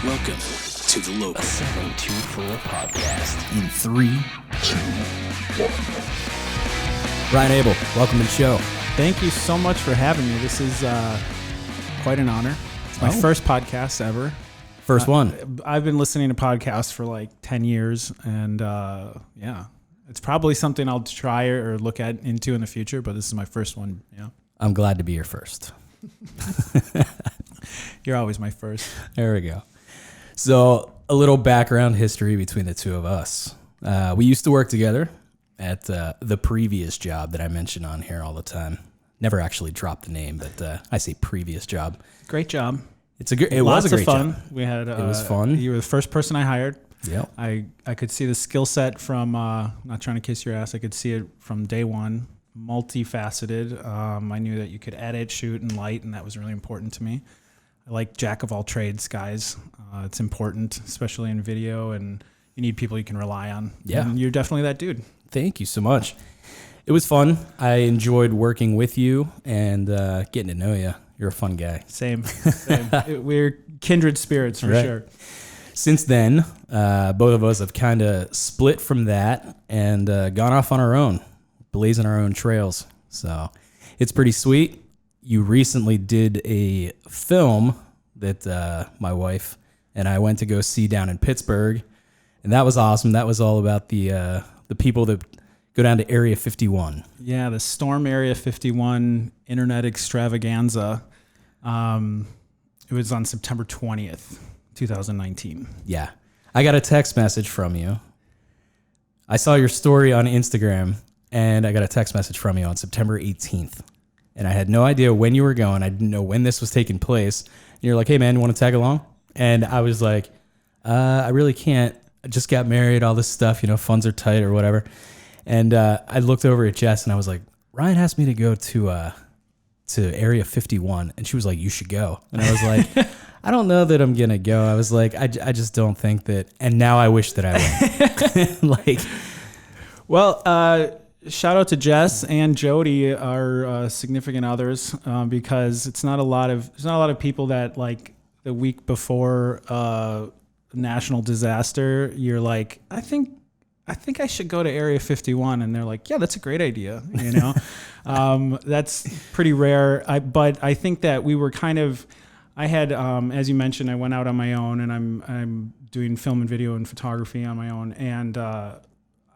Welcome to the Local 724 podcast. In 3, 2, 1. Ryan Abel, welcome to the show. Thank you so much for having me. This is quite an honor. It's my first podcast ever. First one. I've been listening to podcasts for like 10 years, and it's probably something I'll try or look into in the future, but this is my first one. Yeah, I'm glad to be your first. You're always my first. There we go. So a little background history between the two of us. We used to work together at the previous job that I mention on here all the time. Never actually dropped the name, but I say previous job. Great job. It was a great fun. job. We had it was fun. You were the first person I hired. Yep. I could see the skill set from not trying to kiss your ass. I could see it from day one. Multifaceted. I knew that you could edit, shoot, and light, and that was really important to me. I like jack of all trades guys. It's important, especially in video, and you need people you can rely on. Yeah. And you're definitely that dude. Thank you so much. It was fun. I enjoyed working with you and getting to know you. You're a fun guy. Same. We're kindred spirits for sure. Since then, both of us have kind of split from that and gone off on our own, blazing our own trails. So it's pretty sweet. You recently did a film that my wife and I went to go see down in Pittsburgh, and that was awesome. That was all about the people that go down to Area 51. Yeah, the Storm Area 51 Internet Extravaganza. It was on September 20th, 2019. Yeah. I got a text message from you. I saw your story on Instagram, and I got a text message from you on September 18th. And I had no idea when you were going. I didn't know when this was taking place. And you're like, hey, man, you want to tag along? And I was like, I really can't. I just got married, all this stuff, funds are tight or whatever. And I looked over at Jess, and I was like, Ryan asked me to go to Area 51. And she was like, you should go. And I was like, I don't know that I'm going to go. I was like, I just don't think that. And now I wish that I went. Shout out to Jess and Jody, our significant others, because it's not a lot of people that like the week before national disaster, you're like, I think I should go to Area 51, and they're like, yeah, that's a great idea. That's pretty rare. But I think that we were kind of. I had, as you mentioned, I went out on my own, and I'm doing film and video and photography on my own, and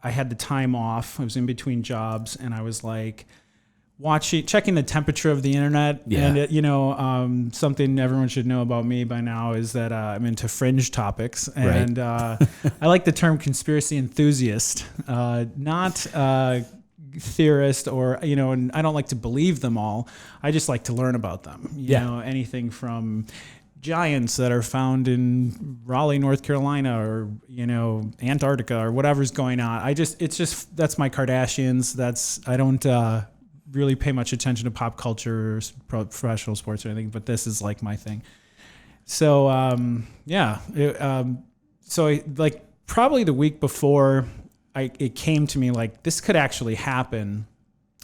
I had the time off. I was in between jobs, and I was like checking the temperature of the internet. Yeah. And something everyone should know about me by now is that I'm into fringe topics, and I like the term conspiracy enthusiast, not theorist, or and I don't like to believe them all. I just like to learn about them. You know, anything from giants that are found in Raleigh, North Carolina, or Antarctica, or whatever's going on. That's my Kardashians. I don't really pay much attention to pop culture or professional sports or anything, but this is like my thing. So probably the week before, it came to me like this could actually happen,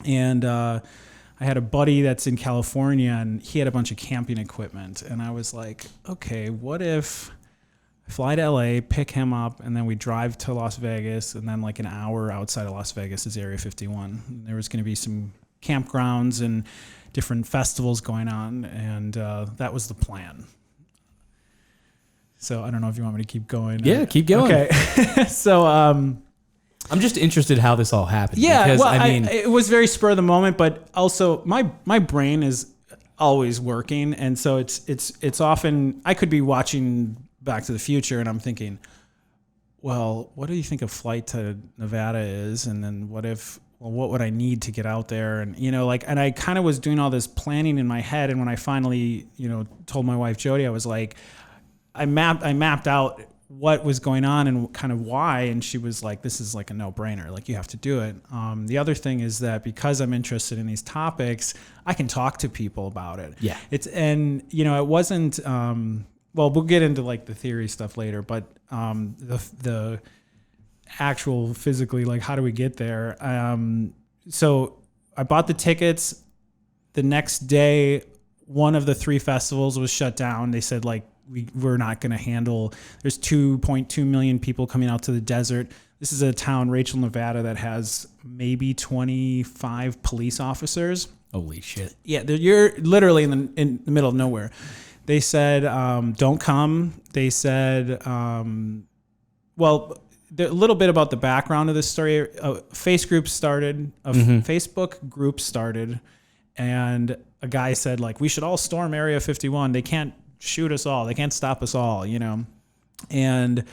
and I had a buddy that's in California, and he had a bunch of camping equipment. And I was like, okay, what if I fly to LA, pick him up, and then we drive to Las Vegas, and then like an hour outside of Las Vegas is Area 51. And there was going to be some campgrounds and different festivals going on, and that was the plan. So I don't know if you want me to keep going. Yeah, keep going. Okay. So, I'm just interested how this all happened. Yeah, because, it was very spur of the moment, but also my brain is always working, and so it's often I could be watching Back to the Future, and I'm thinking, well, what do you think a flight to Nevada is, and then what would I need to get out there, and and I kind of was doing all this planning in my head, and when I finally told my wife Jody, I was like, I mapped out what was going on and kind of why, and she was like, this is like a no-brainer, like you have to do it. The other thing is that because I'm interested in these topics, I can talk to people about it. Yeah. It wasn't we'll get into like the theory stuff later, but the actual physically, like how do we get there? So I bought the tickets. The next day, one of the 3 festivals was shut down. They said like we're not going to handle, there's 2.2 million people coming out to the desert. This is a town, Rachel, Nevada, that has maybe 25 police officers. Holy shit. Yeah, you're literally in the middle of nowhere. They said, don't come. They said, well, a little bit about the background of this story. A Facebook group started, and a guy said, like, we should all storm Area 51. They can't shoot us all. They can't stop us all, you know? And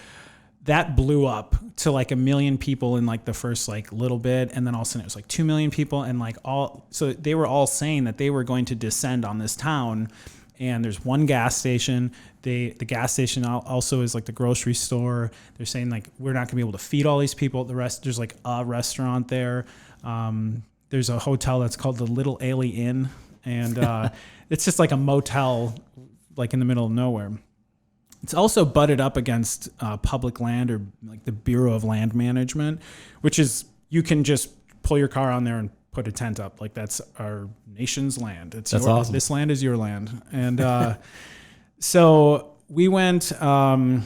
that blew up to like 1 million people in like the first like little bit. And then all of a sudden it was like 2 million people. And like so they were all saying that they were going to descend on this town. And there's one gas station. The gas station also is like the grocery store. They're saying like, we're not gonna be able to feed all these people. There's like a restaurant there. There's a hotel that's called the Little Ailey Inn. And it's just like a motel, like in the middle of nowhere. It's also butted up against public land, or like the Bureau of Land Management, which is, you can just pull your car on there and put a tent up. Like, that's our nation's land. That's awesome. This land is your land. And so we went I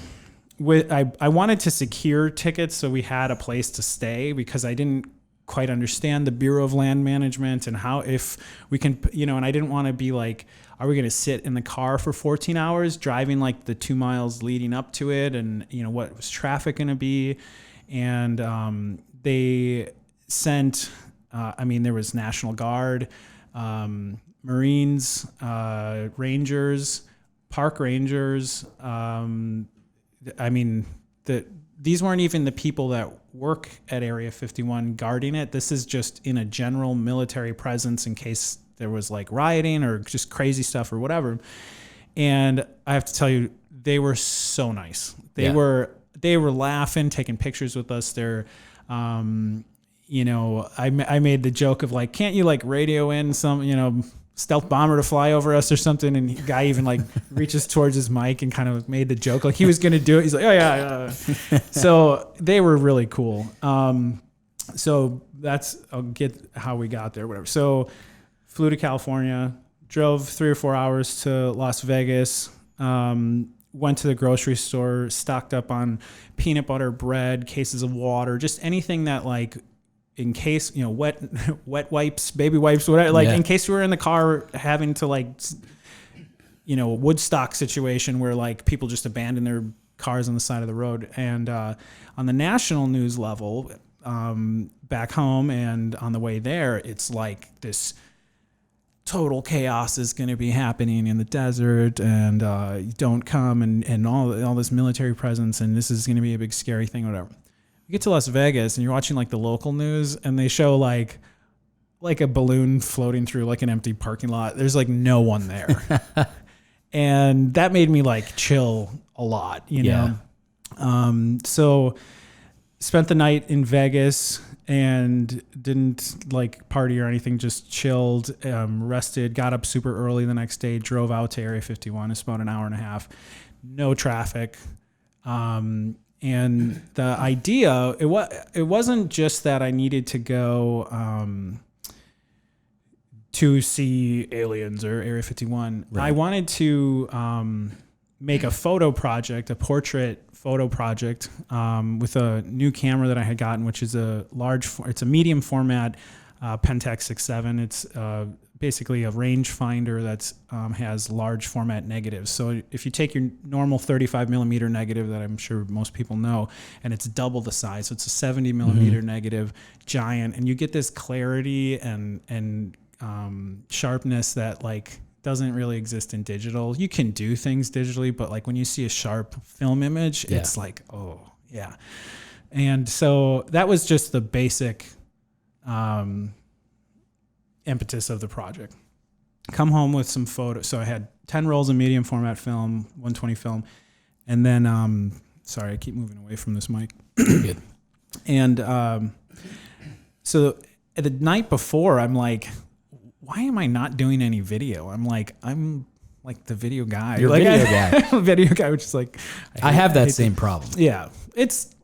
wanted to secure tickets so we had a place to stay, because I didn't quite understand the Bureau of Land Management and how, if we can, you know, and I didn't want to be like, are we going to sit in the car for 14 hours driving like the 2 miles leading up to it? And, you know, what was traffic going to be? And they sent, there was National Guard, Marines, Rangers, park rangers. These weren't even the people that work at Area 51 guarding it. This is just in a general military presence in case there was like rioting or just crazy stuff or whatever. And I have to tell you, they were so nice. They were laughing, taking pictures with us. They're, I made the joke of like, can't you like radio in some, stealth bomber to fly over us or something? And the guy even like reaches towards his mic and kind of made the joke like he was going to do it. He's like, oh yeah. So they were really cool. So I'll get how we got there, whatever. So flew to California, drove 3 or 4 hours to Las Vegas, went to the grocery store, stocked up on peanut butter, bread, cases of water, just anything that like, in case, wet wipes, baby wipes, whatever, like in case we were in the car having to like, a Woodstock situation where like people just abandon their cars on the side of the road. And on the national news level, back home and on the way there, it's like this total chaos is going to be happening in the desert, and don't come, and all this military presence, and this is going to be a big scary thing, whatever. You get to Las Vegas and you're watching like the local news, and they show like a balloon floating through like an empty parking lot. There's like no one there. And that made me like chill a lot, you know? So spent the night in Vegas and didn't like party or anything, just chilled, rested, got up super early the next day, drove out to Area 51. It's about an hour and a half, no traffic. And the idea, it wasn't just that I needed to go to see aliens or Area 51. Right. I wanted to make a photo project, a portrait photo project with a new camera that I had gotten, which is it's a medium format Pentax 6.7. It's basically a rangefinder that has large format negatives. So if you take your normal 35 millimeter negative that I'm sure most people know, and it's double the size, so it's a 70 millimeter negative, giant, and you get this clarity and sharpness that like doesn't really exist in digital. You can do things digitally, but like when you see a sharp film image, it's like, oh yeah. And so that was just the basic impetus of the project. Come home with some photos. So I had 10 rolls of medium format film, 120 film. And then, sorry, I keep moving away from this mic. Good. And so the night before, I'm like, why am I not doing any video? I'm like the video guy. You're like, a video guy. I'm a video guy, which is like... I have that same problem. Yeah. It's,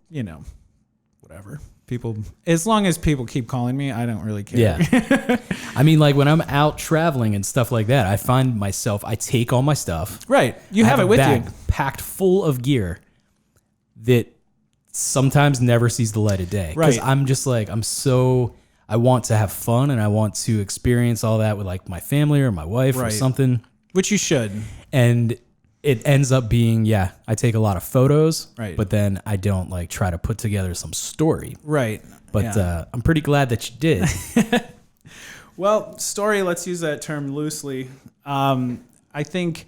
whatever. People, as long as people keep calling me, I don't really care. Yeah. I mean, like when I'm out traveling and stuff like that, I find myself, I take all my stuff. Right. You I have it a with bag you. packed full of gear that sometimes never sees the light of day. Because Right. I'm just like, I want to have fun and I want to experience all that with like my family or my wife or Right. something. Which you should. And it ends up being, I take a lot of photos, Right. but then I don't like try to put together some story. Right. But Yeah. I'm pretty glad that you did. Well, story, let's use that term loosely. I think,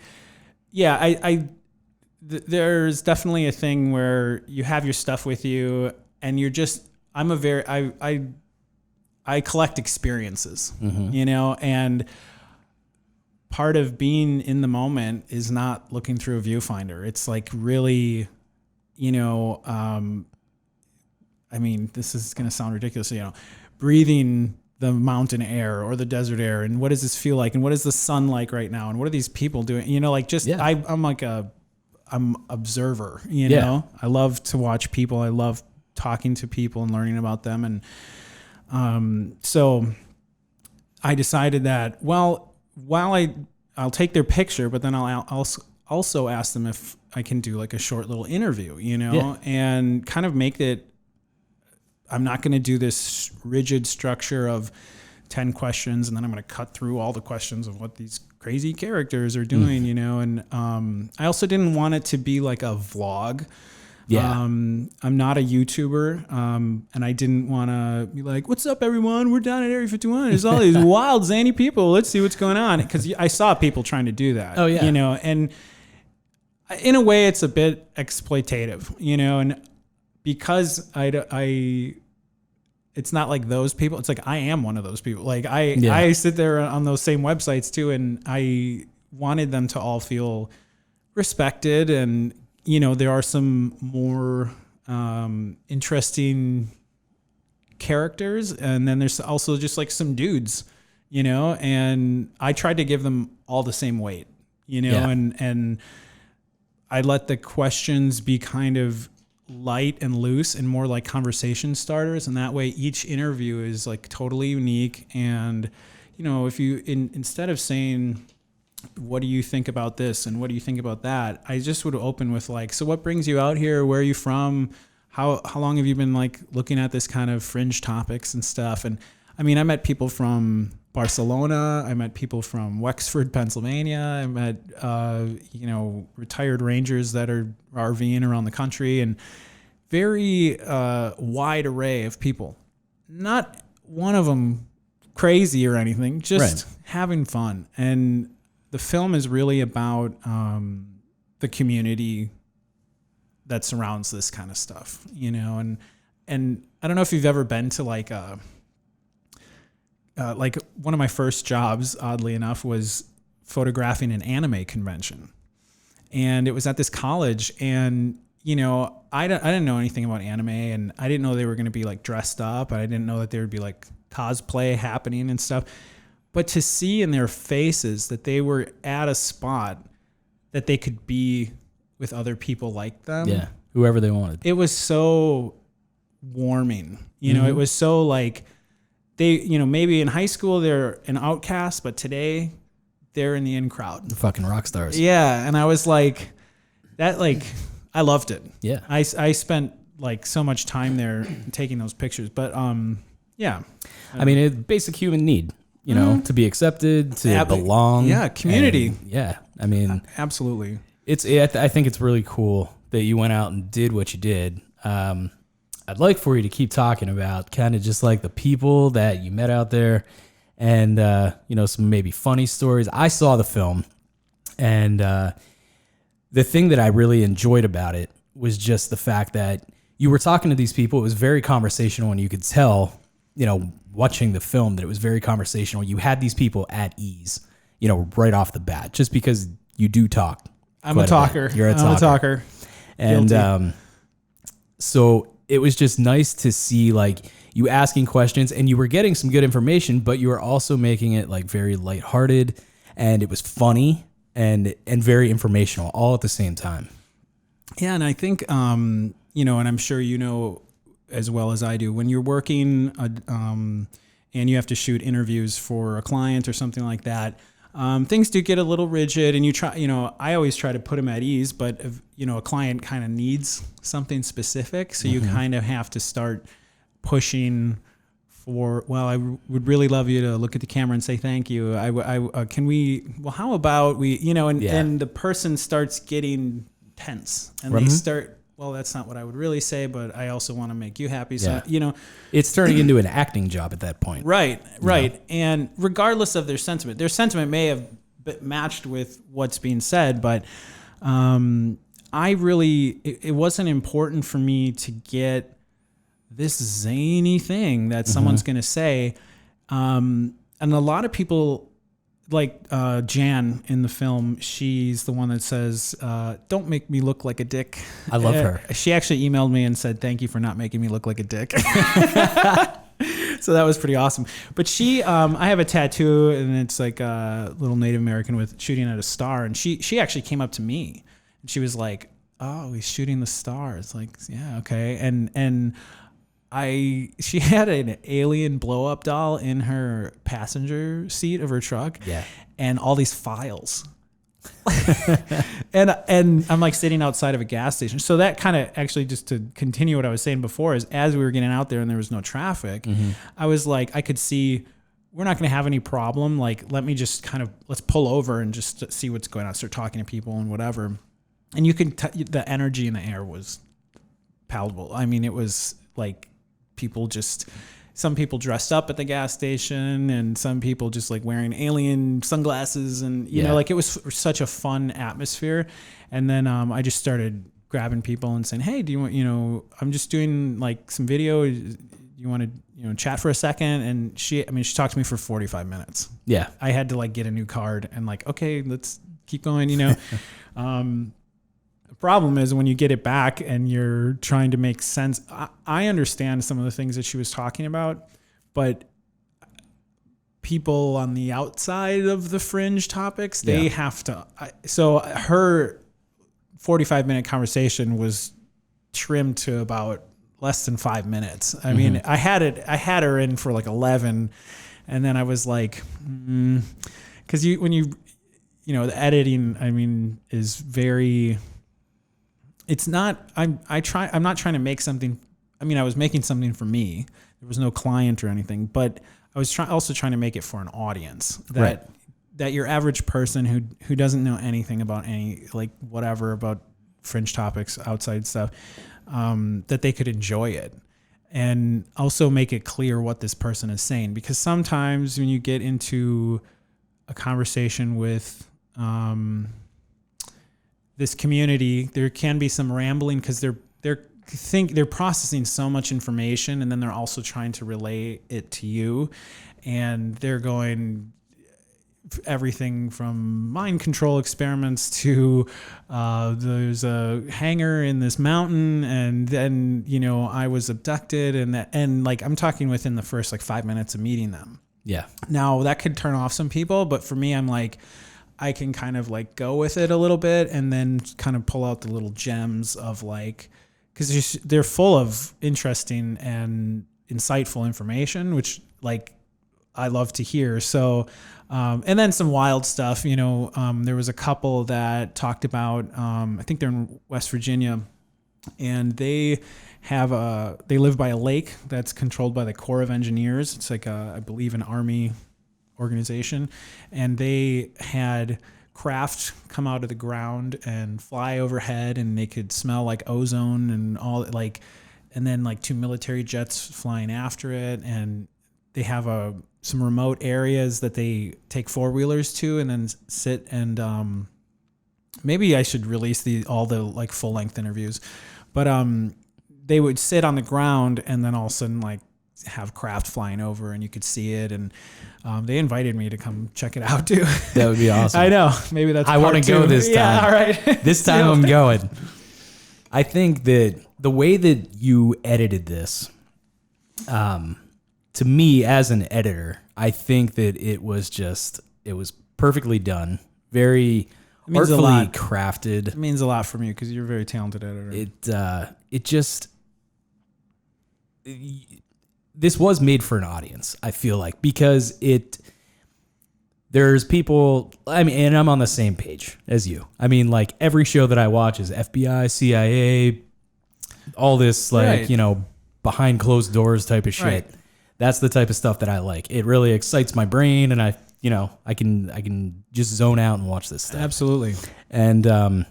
there's definitely a thing where you have your stuff with you and you're just, I collect experiences, and part of being in the moment is not looking through a viewfinder. It's like really, I mean, this is going to sound ridiculous, breathing the mountain air or the desert air. And what does this feel like? And what is the sun like right now? And what are these people doing? I'm observer, know, I love to watch people. I love talking to people and learning about them. And, so I decided that, well, while I'll take their picture, but then I'll also ask them if I can do like a short little interview, and kind of make it, I'm not going to do this rigid structure of 10 questions and then I'm going to cut through all the questions of what these crazy characters are doing, and I also didn't want it to be like a vlog. Yeah. I'm not a YouTuber, and I didn't want to be like, what's up, everyone? We're down at Area 51. There's all these wild, zany people. Let's see what's going on. Because I saw people trying to do that. Oh, yeah. And in a way, it's a bit exploitative, and because it's not like those people. It's like I am one of those people. Like I sit there on those same websites too, and I wanted them to all feel respected. And there are some more interesting characters, and then there's also just like some dudes, and I tried to give them all the same weight, and I let the questions be kind of light and loose and more like conversation starters. And that way each interview is like totally unique. And, if you, instead of saying, what do you think about this? And what do you think about that? I just would open with like, so what brings you out here? Where are you from? How long have you been like looking at this kind of fringe topics and stuff? And I mean, I met people from Barcelona. I met people from Wexford, Pennsylvania. I met, retired Rangers that are RVing around the country, and very wide array of people. Not one of them crazy or anything, just having fun. And the film is really about the community that surrounds this kind of stuff, and I don't know if you've ever been to like one of my first jobs, oddly enough, was photographing an anime convention. And it was at this college, and, I didn't know anything about anime, and I didn't know they were going to be like dressed up. I didn't know that there would be like cosplay happening and stuff. But to see in their faces that they were at a spot that they could be with other people like them. Yeah. Whoever they wanted. It was so warming. It was so like, they, maybe in high school they're an outcast, but today they're in the in crowd. The fucking rock stars. Yeah. And I was like, I loved it. Yeah. I spent like so much time there taking those pictures, but yeah. I mean, it's basic human need, to be accepted, to belong. Yeah. Community. Yeah. I mean, absolutely. I think it's really cool that you went out and did what you did. I'd like for you to keep talking about kind of just like the people that you met out there and, some maybe funny stories. I saw the film, and the thing that I really enjoyed about it was just the fact that you were talking to these people. It was very conversational, and you could tell, watching the film, that it was very conversational. You had these people at ease, right off the bat, just because you do talk. I'm a talker. You're a talker. I'm a talker. And so it was just nice to see like you asking questions, and you were getting some good information, but you were also making it like very lighthearted, and it was funny and very informational all at the same time. Yeah. And I think, and I'm sure, as well as I do. When you're working and you have to shoot interviews for a client or something like that, things do get a little rigid, and you try, I always try to put them at ease, but if, a client kind of needs something specific. So you kind of have to start pushing for, well, I would really love you to look at the camera and say thank you. How about we, and the person starts getting tense, and they start, well, that's not what I would really say, but I also want to make you happy. So, it's turning into an acting job at that point. Right. And regardless of their sentiment may have matched with what's being said, but it wasn't important for me to get this zany thing that someone's going to say. And a lot of people, like Jan in the film, she's the one that says, don't make me look like a dick. I love her. She actually emailed me and said, thank you for not making me look like a dick. So that was pretty awesome. But she, I have a tattoo, and it's like a little Native American with shooting at a star. And she actually came up to me, and she was like, oh, he's shooting the star. It's like, yeah, okay. And she had an alien blow up doll in her passenger seat of her truck. Yeah. And all these files. and I'm like sitting outside of a gas station. So that kind of actually, just to continue what I was saying before, is as we were getting out there and there was no traffic, I was like, I could see we're not going to have any problem. Like, let me just let's pull over and just see what's going on. Start talking to people and whatever. And you can, the energy in the air was palpable. I mean, it was like, some people dressed up at the gas station, and some people just like wearing alien sunglasses, and like it was such a fun atmosphere. And then I just started grabbing people and saying, hey, do you want, I'm just doing like some video. You want to, chat for a second? And she talked to me for 45 minutes. Yeah. I had to like get a new card and like, okay, let's keep going, The problem is when you get it back and you're trying to make sense. I understand some of the things that she was talking about, but people on the outside of the fringe topics, they have to. So her 45-minute conversation was trimmed to about less than 5 minutes. I mean, I had her in for like 11, and then I was like, because the editing, is very. It's not, I'm not trying to make something. I was making something for me. There was no client or anything, but I was also trying to make it for an audience that your average person who doesn't know anything about about fringe topics, outside stuff, that they could enjoy it, and also make it clear what this person is saying. Because sometimes when you get into a conversation with, this community, there can be some rambling because they're processing so much information, and then they're also trying to relay it to you, and they're going everything from mind control experiments to there's a hangar in this mountain, and then I was abducted, and like I'm talking within the first like 5 minutes of meeting them. Yeah. Now that could turn off some people, but for me, I'm like, I can kind of like go with it a little bit and then kind of pull out the little gems of like, because they're full of interesting and insightful information, which like I love to hear. So, and then some wild stuff, there was a couple that talked about, I think they're in West Virginia, and they live by a lake that's controlled by the Corps of Engineers. It's like I believe an Army organization, and they had craft come out of the ground and fly overhead, and they could smell like ozone and all, like, and then like 2 military jets flying after it, and they have some remote areas that they take 4-wheelers to and then sit and maybe I should release all the like full length interviews, but they would sit on the ground and then all of a sudden like have craft flying over, and you could see it, and they invited me to come check it out too. That would be awesome. I know. Maybe that's I want to go this time. Yeah, all right. This time I'm going. I think that the way that you edited this, to me as an editor, I think that it was perfectly done. Very artfully crafted. It means a lot from you because you're a very talented editor. this was made for an audience, I feel like, because there's people, I mean, and I'm on the same page as you. I mean, like every show that I watch is FBI, CIA, all this like, Right. Behind closed doors type of shit. Right. That's the type of stuff that I like. It really excites my brain, and I can just zone out and watch this stuff. Absolutely. And,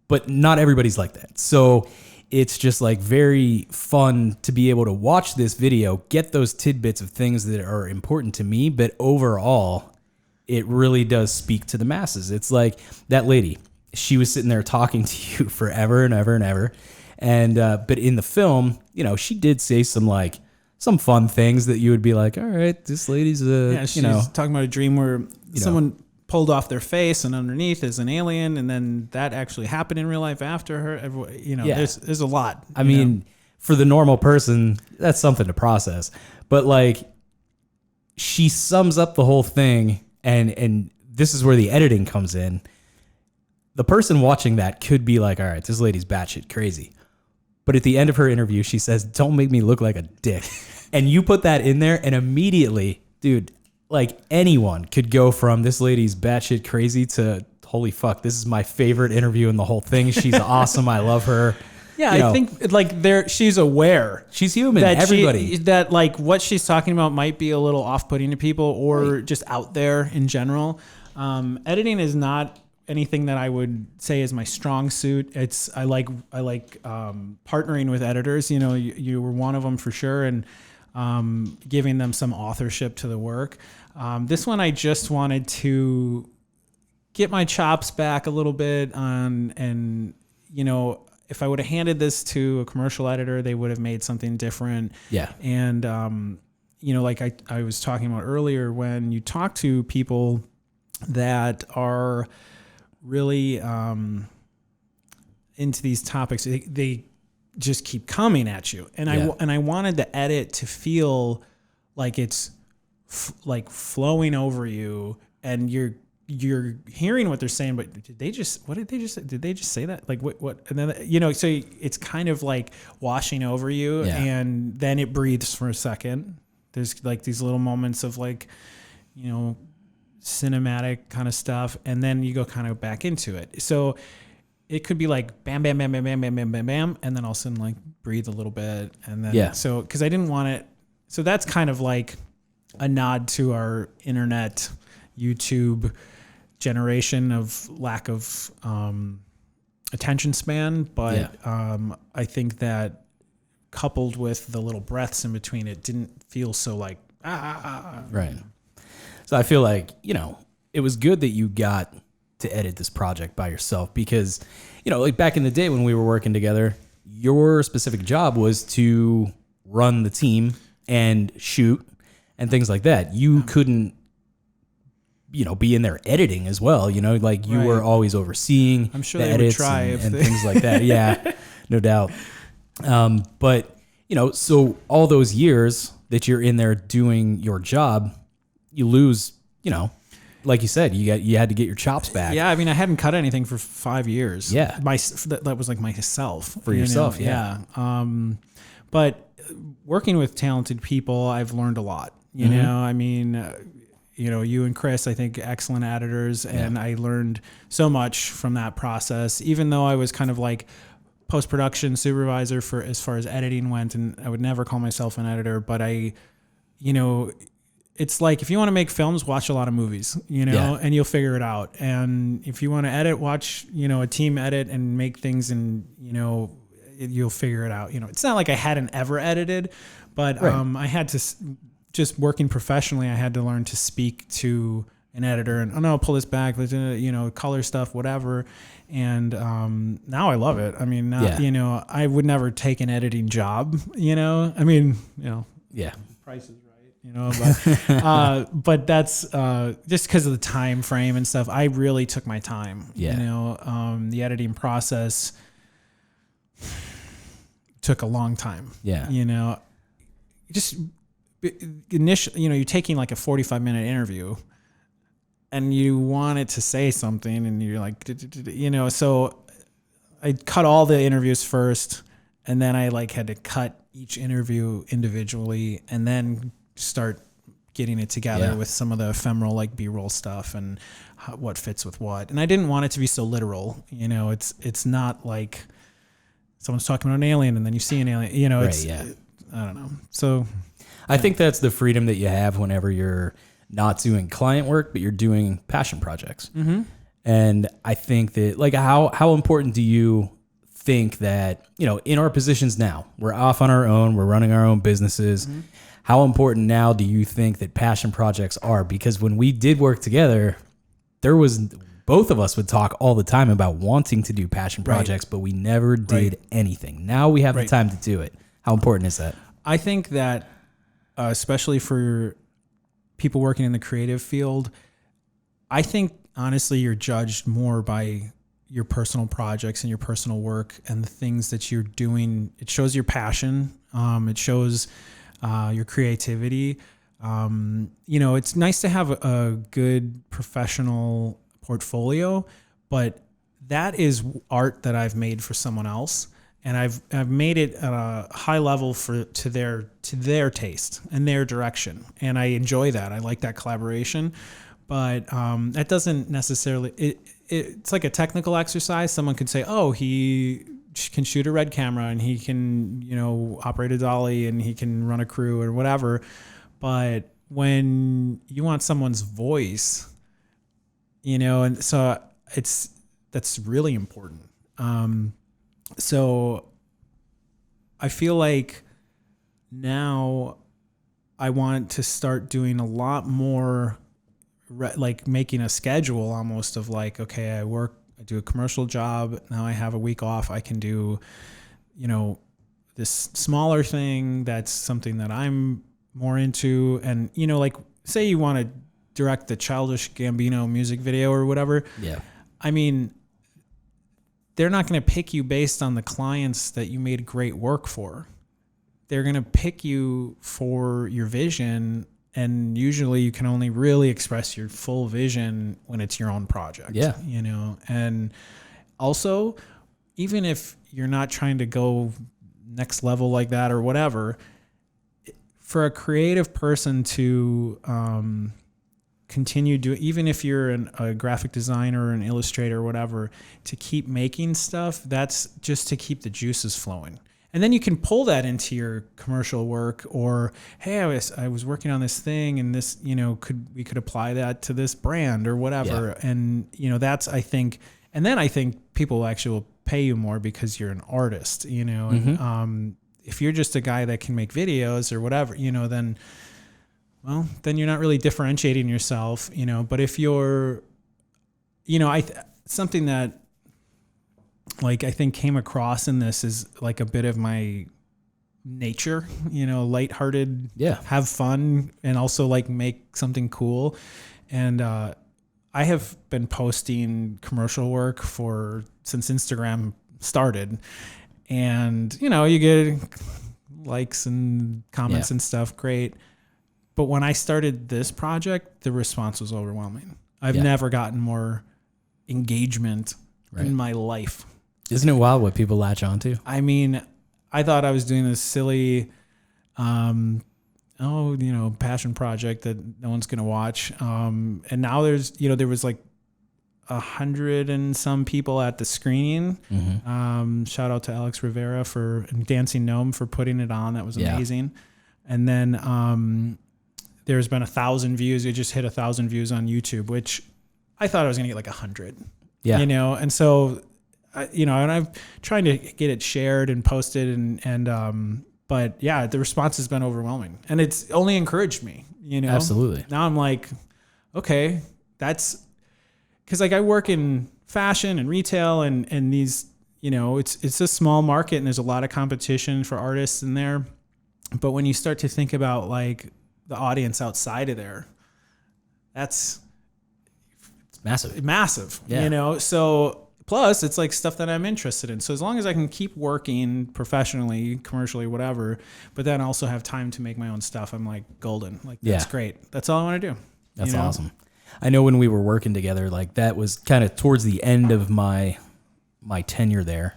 but not everybody's like that. So it's just like very fun to be able to watch this video, get those tidbits of things that are important to me, but overall, it really does speak to the masses. It's like that lady, she was sitting there talking to you forever and ever and ever. And, but in the film, she did say some fun things that you would be like, all right, this lady's She's talking about a dream where someone pulled off their face and underneath is an alien, and then that actually happened in real life after her. There's a lot. I mean, for the normal person, that's something to process. But like, she sums up the whole thing, and this is where the editing comes in. The person watching that could be like, all right, this lady's batshit crazy. But at the end of her interview, she says, don't make me look like a dick. And you put that in there, and immediately, dude, like anyone could go from this lady's batshit crazy to holy fuck, this is my favorite interview in the whole thing. She's awesome. I love her. Yeah, I think like she's aware. She's human. That everybody. that like what she's talking about might be a little off-putting to people, or just out there in general. Editing is not anything that I would say is my strong suit. I like partnering with editors. You were one of them for sure, and giving them some authorship to the work. This one I just wanted to get my chops back a little bit on, and if I would have handed this to a commercial editor, they would have made something different. Yeah. And like I was talking about earlier, when you talk to people that are really into these topics, they just keep coming at you. And I wanted the edit to feel like it's like flowing over you, and you're hearing what they're saying, but what did they just say? Did they just say that? Like what? And then, so it's kind of like washing over you, and then it breathes for a second. There's like these little moments of like, cinematic kind of stuff, and then you go kind of back into it. So it could be like bam, bam, bam, bam, bam, bam, bam, bam, bam, and then all of a sudden like breathe a little bit, and then so because I didn't want it. So that's kind of like a nod to our internet, YouTube generation of lack of attention span, but I think that coupled with the little breaths in between, it didn't feel so like Right. So I feel like, it was good that you got to edit this project by yourself, because, like back in the day when we were working together, your specific job was to run the team and shoot and things like that. You couldn't, be in there editing as well, like you were always overseeing I'm sure the they would edits try and if things like that. Yeah, no doubt. But, so all those years that you're in there doing your job, you lose, like you said, you had to get your chops back. Yeah, I mean, I hadn't cut anything for 5 years. Yeah. That was like myself. For yourself, yeah. But working with talented people, I've learned a lot. I mean, you and Chris, I think, excellent editors, and I learned so much from that process, even though I was kind of like post-production supervisor for as far as editing went, and I would never call myself an editor, but it's like, if you want to make films, watch a lot of movies, and you'll figure it out. And if you want to edit, watch, a team edit and make things, and, you'll figure it out. It's not like I hadn't ever edited, but I had to, just working professionally, I had to learn to speak to an editor and, no, pull this back, color stuff, whatever. And now I love it. I mean, I would never take an editing job, I mean, price is right, but that's just because of the time frame and stuff. I really took my time. The editing process took a long time. Just initially, you're taking like a 45-minute interview, and you want it to say something, and you're like, so I cut all the interviews first, And then I like had to cut each interview individually and then start getting it together with some of the ephemeral like B-roll stuff and what fits with what. And I didn't want it to be so literal. You know, it's not like someone's talking about an alien and then you see an alien, you know, it's, I don't know. So I think that's the freedom that you have whenever you're not doing client work, but you're doing passion projects. Mm-hmm. And I think that, like, how important do you think that, you know, in our positions now, we're off on our own, we're running our own businesses. Mm-hmm. How important now do you think that passion projects are? Because when we did work together, both of us would talk all the time about wanting to do passion projects, but we never did anything. Now we have the time to do it. How important is that? I think that, especially for people working in the creative field, I think honestly you're judged more by your personal projects and your personal work and the things that you're doing. It shows your passion. It shows your creativity. You know, it's nice to have a good professional portfolio, but that is art that I've made for someone else. And I've made it at a high level to their taste and their direction. And I enjoy that. I like that collaboration. But that doesn't necessarily, it's like a technical exercise. Someone could say, oh, he can shoot a red camera and he can, you know, operate a dolly and he can run a crew or whatever. But when you want someone's voice, you know, and so that's really important. So I feel like now I want to start doing a lot more, like making a schedule almost of like, okay, I do a commercial job. Now I have a week off. I can do, you know, this smaller thing. That's something that I'm more into. And, you know, like say you want to direct the Childish Gambino music video or whatever. Yeah. I mean, they're not going to pick you based on the clients that you made great work for. They're going to pick you for your vision. And usually you can only really express your full vision when it's your own project. Yeah. You know, and also, even if you're not trying to go next level like that or whatever, for a creative person to continue doing, even if you're a graphic designer or an illustrator or whatever, to keep making stuff, that's just to keep the juices flowing. And then you can pull that into your commercial work, or, hey, I was working on this thing and this, you know, we could apply that to this brand or whatever. Yeah. And, you know, that's, I think, and then I think people actually will pay you more because you're an artist, you know, and if you're just a guy that can make videos or whatever, you know, then you're not really differentiating yourself, you know. But if you're, you know, something that, like, I think came across in this is like a bit of my nature, you know, lighthearted, have fun, and also like make something cool. And I have been posting commercial work since Instagram started, and, you know, you get likes and comments and stuff. Great. But when I started this project, the response was overwhelming. I've never gotten more engagement in my life. Isn't it wild what people latch onto? I mean, I thought I was doing this silly, passion project that no one's going to watch. And now there was like 100 and some people at the screening. Mm-hmm. Shout out to Alex Rivera and Dancing Gnome for putting it on. That was amazing. And then there's been 1,000 views. It just hit 1,000 views on YouTube, which I thought I was going to get like 100. Yeah. You know, and so, and I'm trying to get it shared and posted but yeah, the response has been overwhelming, and it's only encouraged me, you know. Absolutely. Now I'm like, okay, that's because like I work in fashion and retail and these, you know, it's a small market and there's a lot of competition for artists in there. But when you start to think about like the audience outside of there, it's massive, you know? So plus it's like stuff that I'm interested in. So as long as I can keep working professionally, commercially, whatever, but then also have time to make my own stuff, I'm like golden. Like, that's great. That's all I want to do. That's awesome. I know when we were working together, like that was kind of towards the end of my tenure there.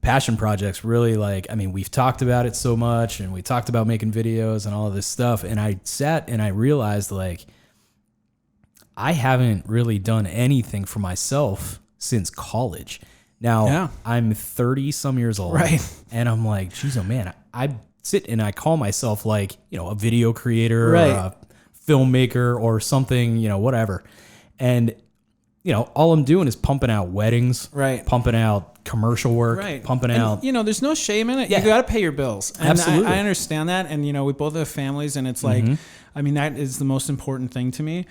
passion projects really like, I mean, we've talked about it so much and we talked about making videos and all of this stuff. And I sat and I realized like, I haven't really done anything for myself since college. Now I'm 30 some years old, right? And I'm like, geez, oh man, I sit and I call myself like, you know, a video creator, right, or a filmmaker or something, you know, whatever. And, you know, all I'm doing is pumping out weddings, right, pumping out commercial work, right, pumping out, you know, there's no shame in it. Yeah. You got to pay your bills. And Absolutely. I understand that. And, you know, we both have families and it's like, I mean, that is the most important thing to me.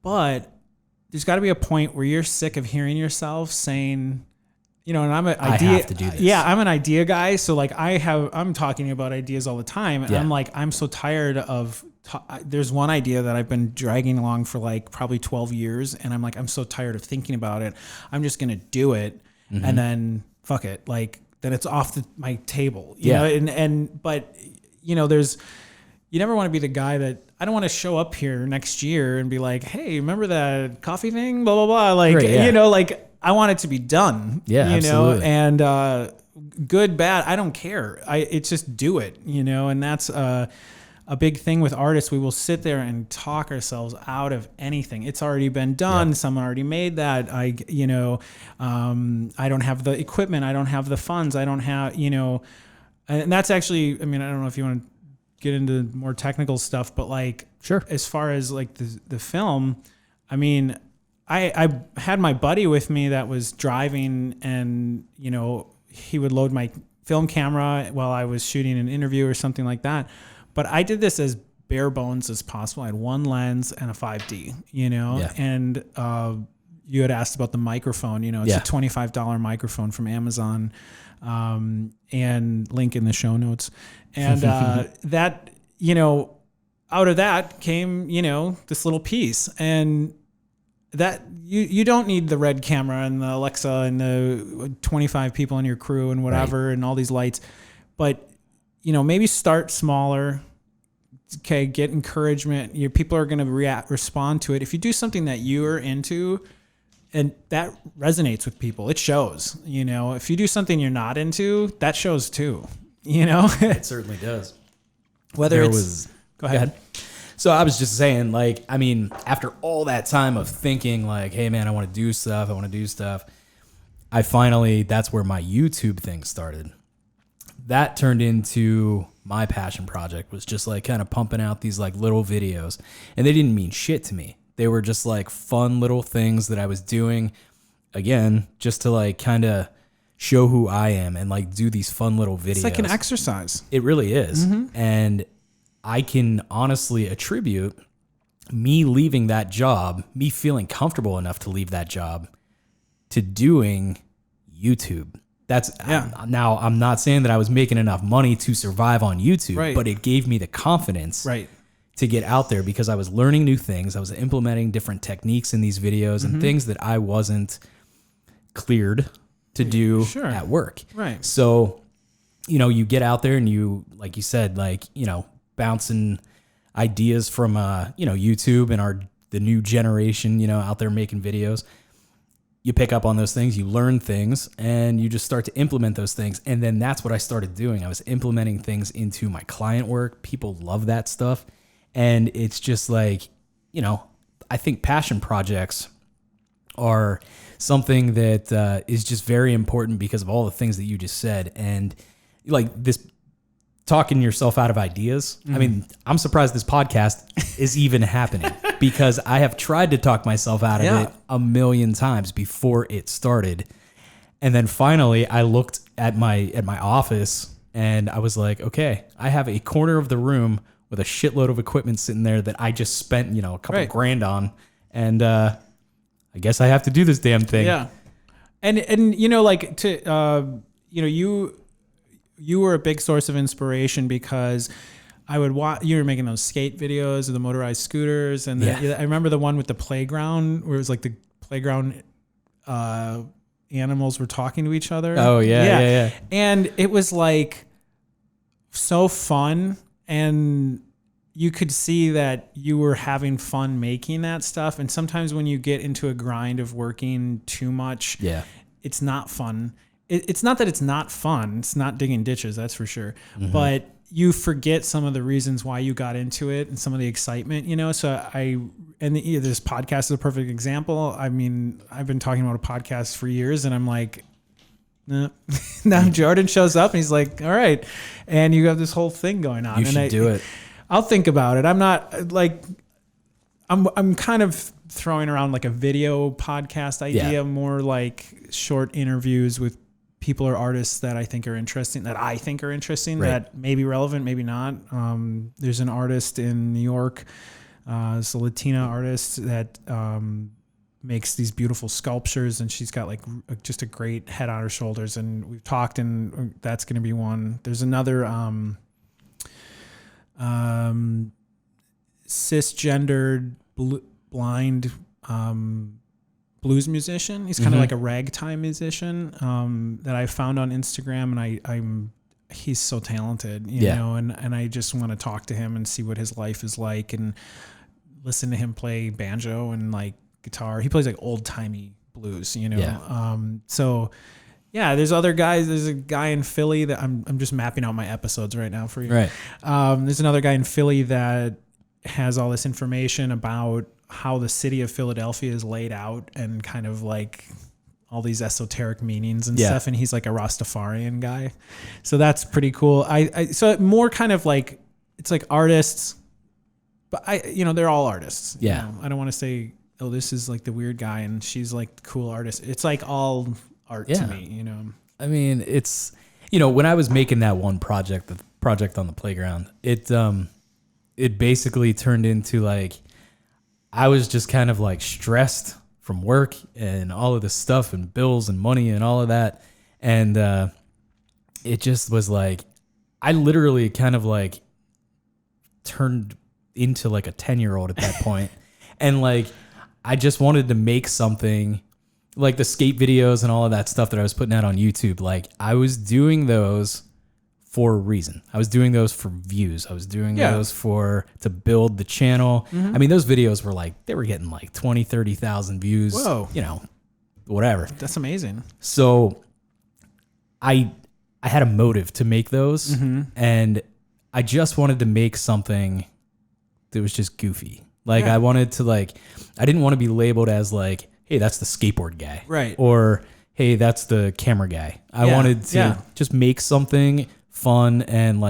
But there's got to be a point where you're sick of hearing yourself saying, you know, and I'm an idea. I have to do this. Yeah, I'm an idea guy. So like I'm talking about ideas all the time. And Yeah. I'm like, I'm so tired of, there's one idea that I've been dragging along for like probably 12 years. And I'm like, I'm so tired of thinking about it. I'm just going to do it. And then fuck it. Like then it's off my table, you know? But you know, you never want to be the guy that, I don't want to show up here next year and be like, hey, remember that coffee thing? Blah, blah, blah. Like, Right, yeah. you know, like I want it to be done. Yeah, you absolutely. know, and good, bad, I don't care. It's just do it, you know, and that's a big thing with artists. We will sit there and talk ourselves out of anything. It's already been done. Yeah. Someone already made that. I don't have the equipment. I don't have the funds. I don't have, you know, and that's actually, I mean, I don't know if you want to get into more technical stuff, but like, Sure. As far as like the film, I mean, I had my buddy with me that was driving and, you know, he would load my film camera while I was shooting an interview or something like that. But I did this as bare bones as possible. I had one lens and a 5D, you know, and you had asked about the microphone, you know, it's a $25 microphone from Amazon, and link in the show notes. And that, you know, out of that came, you know, this little piece. And that you don't need the red camera and the Alexa and the 25 people in your crew and whatever, and all these lights. But, you know, maybe start smaller. Okay, get encouragement. Your people are going to respond to it. If you do something that you're into and that resonates with people, it shows. You know, if you do something you're not into, that shows too. You know, It certainly does. whether There it's was, go ahead. So I was just saying, like, I mean, after all that time of thinking, like, hey man, I want to do stuff. I finally, that's where my YouTube thing started. That turned into my passion project, was just like kind of pumping out these like little videos, and they didn't mean shit to me. They were just like fun little things that I was doing, again, just to like kind of show who I am and like do these fun little videos. It's like an exercise. It really is. And I can honestly attribute me leaving that job, me feeling comfortable enough to leave that job, to doing YouTube. That's now I'm not saying that I was making enough money to survive on YouTube, but it gave me the confidence to get out there because I was learning new things. I was implementing different techniques in these videos and things that I wasn't cleared to do at work. Right. So, you know, you get out there and you, like you said, like, you know, bouncing ideas from, you know, YouTube and the new generation, you know, out there making videos. You pick up on those things, you learn things, and you just start to implement those things. And then that's what I started doing. I was implementing things into my client work. People love that stuff. And it's just like, you know, I think passion projects are something that is just very important because of all the things that you just said. And like this, talking yourself out of ideas. I mean, I'm surprised this podcast is even happening because I have tried to talk myself out of it a million times before it started. And then finally I looked at my office and I was like, okay, I have a corner of the room with a shitload of equipment sitting there that I just spent, you know, a couple grand on. And I guess I have to do this damn thing. Yeah. And you know, like to, you know, you were a big source of inspiration because I would watch, you were making those skate videos of the motorized scooters. And I remember the one with the playground where it was like the playground, animals were talking to each other. Oh yeah. And it was like so fun. And you could see that you were having fun making that stuff. And sometimes when you get into a grind of working too much, it's not fun. it's not that it's not fun. It's not digging ditches, that's for sure. Mm-hmm. But you forget some of the reasons why you got into it and some of the excitement, So this podcast is a perfect example. I mean, I've been talking about a podcast for years, and I'm like, nah. Now Jordan shows up and he's like, all right. And you have this whole thing going on. You should do it. I'll think about it. I'm not like, I'm kind of throwing around like a video podcast idea, more like short interviews with people or artists that I think are interesting, that may be relevant, maybe not. There's an artist in New York, it's a Latina artist that makes these beautiful sculptures, and she's got like just a great head on her shoulders, and we've talked, and that's going to be one. There's another cisgendered blind blues musician. He's kind of like a ragtime musician that I found on Instagram, and he's so talented, you know, and I just want to talk to him and see what his life is like and listen to him play banjo and like guitar. He plays like old timey blues, so yeah, there's other guys. There's a guy in Philly that I'm just mapping out my episodes right now for you. Right. There's another guy in Philly that has all this information about how the city of Philadelphia is laid out and kind of like all these esoteric meanings and stuff. And he's like a Rastafarian guy. So that's pretty cool. So more kind of like, it's like artists, but they're all artists. Yeah. I don't want to say, oh, this is like the weird guy and she's like the cool artist. It's like all art to me, I mean, it's, when I was making that one project, the project on the playground, it basically turned into like, I was just kind of like stressed from work and all of this stuff and bills and money and all of that. And it just was like, I literally kind of like turned into like a 10-year-old at that point. And like, I just wanted to make something like the skate videos and all of that stuff that I was putting out on YouTube. Like I was doing those for a reason. I was doing those for views. I was doing those to build the channel. Mm-hmm. I mean, those videos were like, they were getting like 20, 30,000 views. Whoa. Whatever. That's amazing. So I had a motive to make those, and I just wanted to make something that was just goofy. Like I wanted to I didn't want to be labeled as like, hey, that's the skateboard guy. Right. Or, hey, that's the camera guy. I wanted to just make something fun, and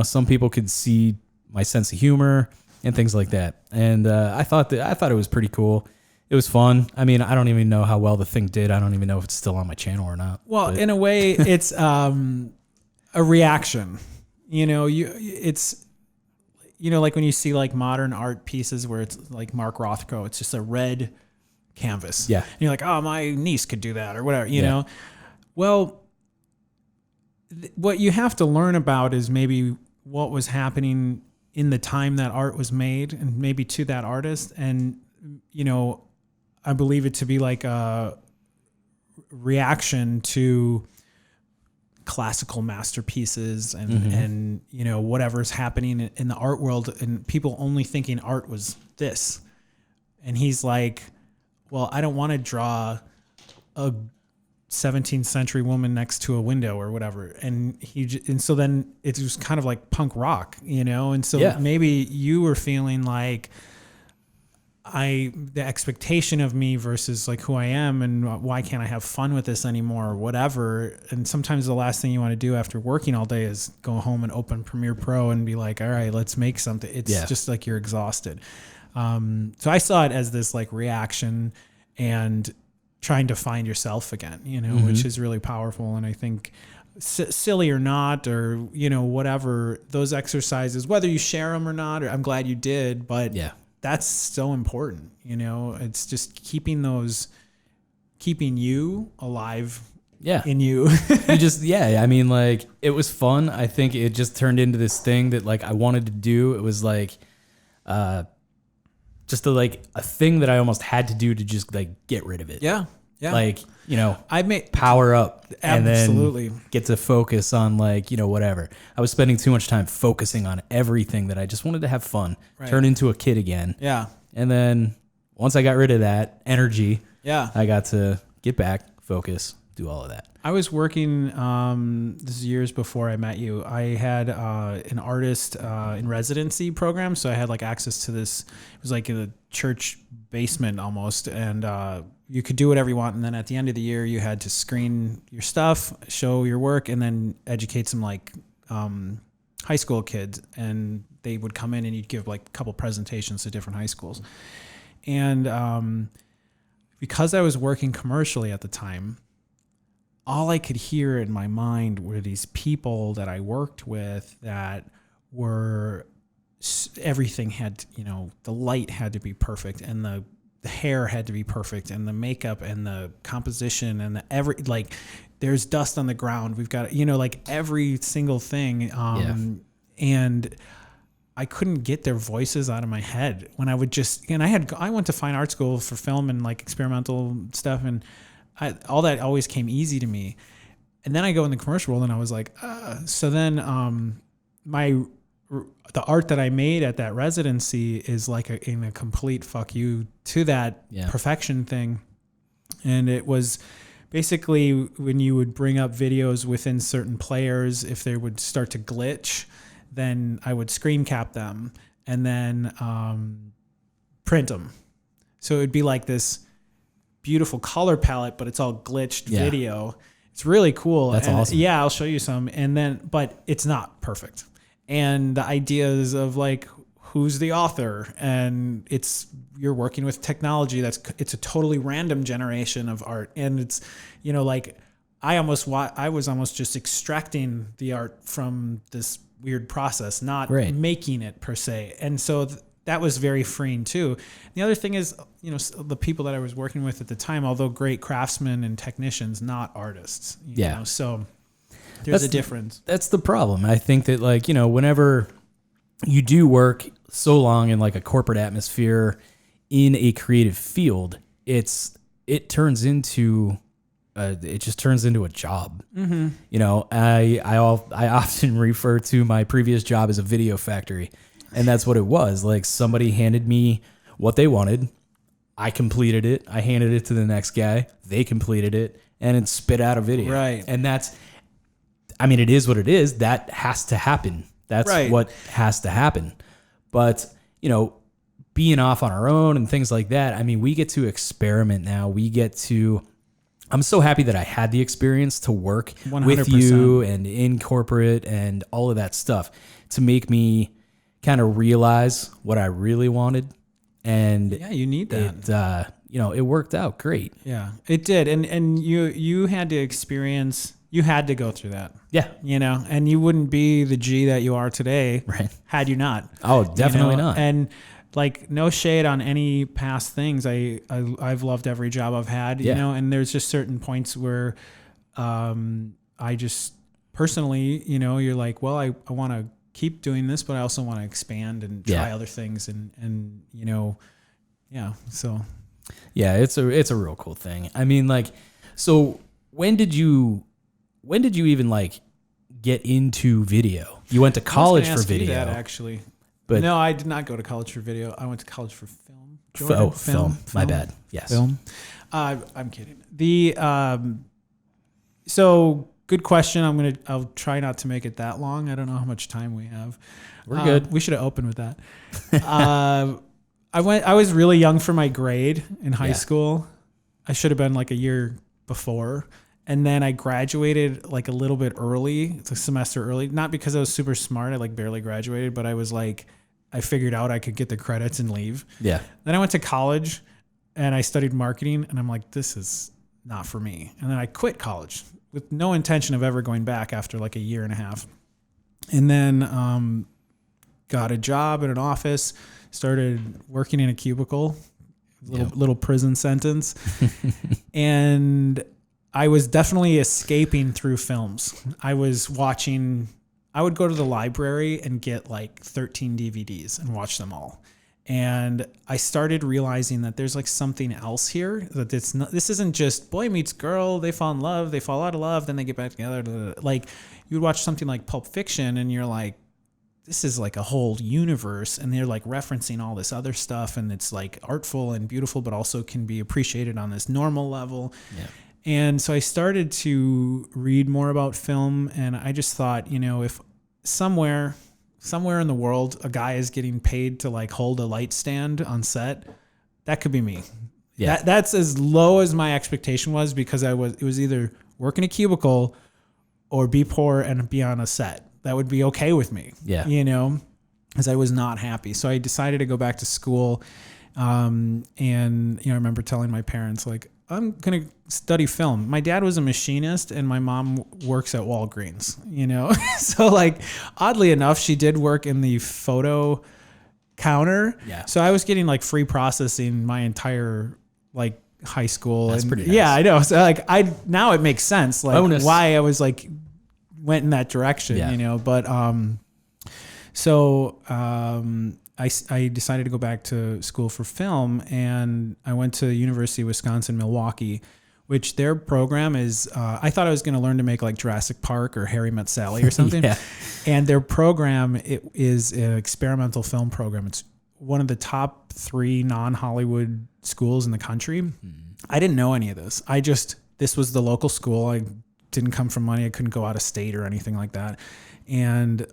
some people could see my sense of humor and things like that. And I thought it was pretty cool. It was fun. I mean, I don't even know how well the thing did. I don't even know if it's still on my channel or not. Well, in a way, it's a reaction. It's like when you see like modern art pieces where it's like Mark Rothko, it's just a red canvas. Yeah. And you're like, oh, my niece could do that or whatever, you know? Well, what you have to learn about is maybe what was happening in the time that art was made and maybe to that artist. And, I believe it to be like a reaction to classical masterpieces and whatever's happening in the art world, and people only thinking art was this. And he's like, well, I don't want to draw a 17th century woman next to a window or whatever. And so then it was kind of like punk rock, and so maybe you were feeling like the expectation of me versus like who I am, and why can't I have fun with this anymore or whatever. And sometimes the last thing you want to do after working all day is go home and open Premiere Pro and be like, all right, let's make something. It's just like you're exhausted. So I saw it as this like reaction and trying to find yourself again, which is really powerful. And I think silly or not, or, whatever, those exercises, whether you share them or not, or I'm glad you did, but that's so important. It's just keeping you alive in you. I mean, like, it was fun. I think it just turned into this thing that like I wanted to do. It was like, just a thing that I almost had to do to just like get rid of it. Yeah. Yeah. Like, I made power up absolutely and then get to focus on like, whatever. I was spending too much time focusing on everything that I just wanted to have fun, turn into a kid again. Yeah. And then once I got rid of that energy, I got to get back, focus, do all of that? I was working, this is years before I met you. I had an artist in residency program. So I had like access to this. It was like in a church basement almost. And you could do whatever you want. And then at the end of the year, you had to screen your stuff, show your work, and then educate some like high school kids. And they would come in and you'd give like a couple presentations to different high schools. And because I was working commercially at the time, all I could hear in my mind were these people that I worked with that were, everything had, you know, the light had to be perfect and the hair had to be perfect and the makeup and the composition and the like there's dust on the ground. We've got, you know, like every single thing. And I couldn't get their voices out of my head when I would just, and I went to fine art school for film and like experimental stuff. And all that always came easy to me. And then I go in the commercial world and I was like, so then the art that I made at that residency is like in a complete fuck you to that perfection thing. And it was basically when you would bring up videos within certain players, if they would start to glitch, then I would screen cap them and then print them. So it would be like this beautiful color palette, but it's all glitched video. It's really cool. That's awesome. Yeah, I'll show you some. And then, but it's not perfect. And the ideas of like, who's the author? And you're working with technology. It's a totally random generation of art. And it's, you know, like I was almost just extracting the art from this weird process, not making it per se. And so that was very freeing too. The other thing is, you know, the people that I was working with at the time, although great craftsmen and technicians, not artists. You know? So there's a difference. That's the problem. I think that like, you know, whenever you do work so long in like a corporate atmosphere in a creative field, it turns into it just turns into a job. Mm-hmm. You know, I often refer to my previous job as a video factory. And that's what it was. Like somebody handed me what they wanted. I completed it. I handed it to the next guy. They completed it and it spit out a video. Right. And it is what it is. That has to happen. That's what has to happen. But, you know, being off on our own and things like that, I mean, we get to experiment now. I'm so happy that I had the experience to work 100%. with you and in corporate and all of that stuff to make me kind of realize what I really wanted. And you need that. It worked out great. Yeah, it did. And you had to experience, you had to go through that. Yeah. You know, and you wouldn't be the G that you are today had you not. Oh, definitely not. And like no shade on any past things. I've loved every job I've had, you know, and there's just certain points where I just personally, you know, you're like, well, I want to keep doing this, but I also want to expand and try other things and, you know, so. Yeah, it's a real cool thing. I mean, like, so when did you even like get into video? You went to college for video. That actually. But no, I did not go to college for video. I went to college for film. Film. My bad. Yes. Film. I'm kidding. So good question. I'll try not to make it that long. I don't know how much time we have. We're good. We should have opened with that. I was really young for my grade in high school. I should have been like a year before. And then I graduated like a little bit early. It's a semester early. Not because I was super smart. I like barely graduated, but I was like, I figured out I could get the credits and leave. Yeah. Then I went to college and I studied marketing and I'm like, this is not for me. And then I quit college with no intention of ever going back after like a year and a half. And then got a job at an office, started working in a cubicle, little prison sentence. And I was definitely escaping through films. I would go to the library and get like 13 DVDs and watch them all. And I started realizing that there's like something else here, that this isn't just boy meets girl, they fall in love, they fall out of love, then they get back together. Like you would watch something like Pulp Fiction and you're like, this is like a whole universe, and they're like referencing all this other stuff, and it's like artful and beautiful, but also can be appreciated on this normal level. Yeah. And so I started to read more about film, and I just thought, if somewhere in the world a guy is getting paid to like hold a light stand on set, that could be me. Yeah. That's as low as my expectation was, because it was either work in a cubicle or be poor and be on a set. That would be okay with me. Yeah. Because I was not happy. So I decided to go back to school. And I remember telling my parents, like, I'm going to study film. My dad was a machinist and my mom works at Walgreens, So like, oddly enough, she did work in the photo counter. Yeah. So I was getting like free processing my entire like high school. That's pretty nice. Yeah, I know. So like now it makes sense. Like Bonus. why I was like, went in that direction, but, I decided to go back to school for film, and I went to University of Wisconsin, Milwaukee, which their program is, I thought I was going to learn to make like Jurassic Park or Harry Met Sally or something. Yeah. And their program, it is an experimental film program. It's one of the top 3 non-Hollywood schools in the country. I didn't know any of this. This was the local school. I didn't come from money. I couldn't go out of state or anything like that. And,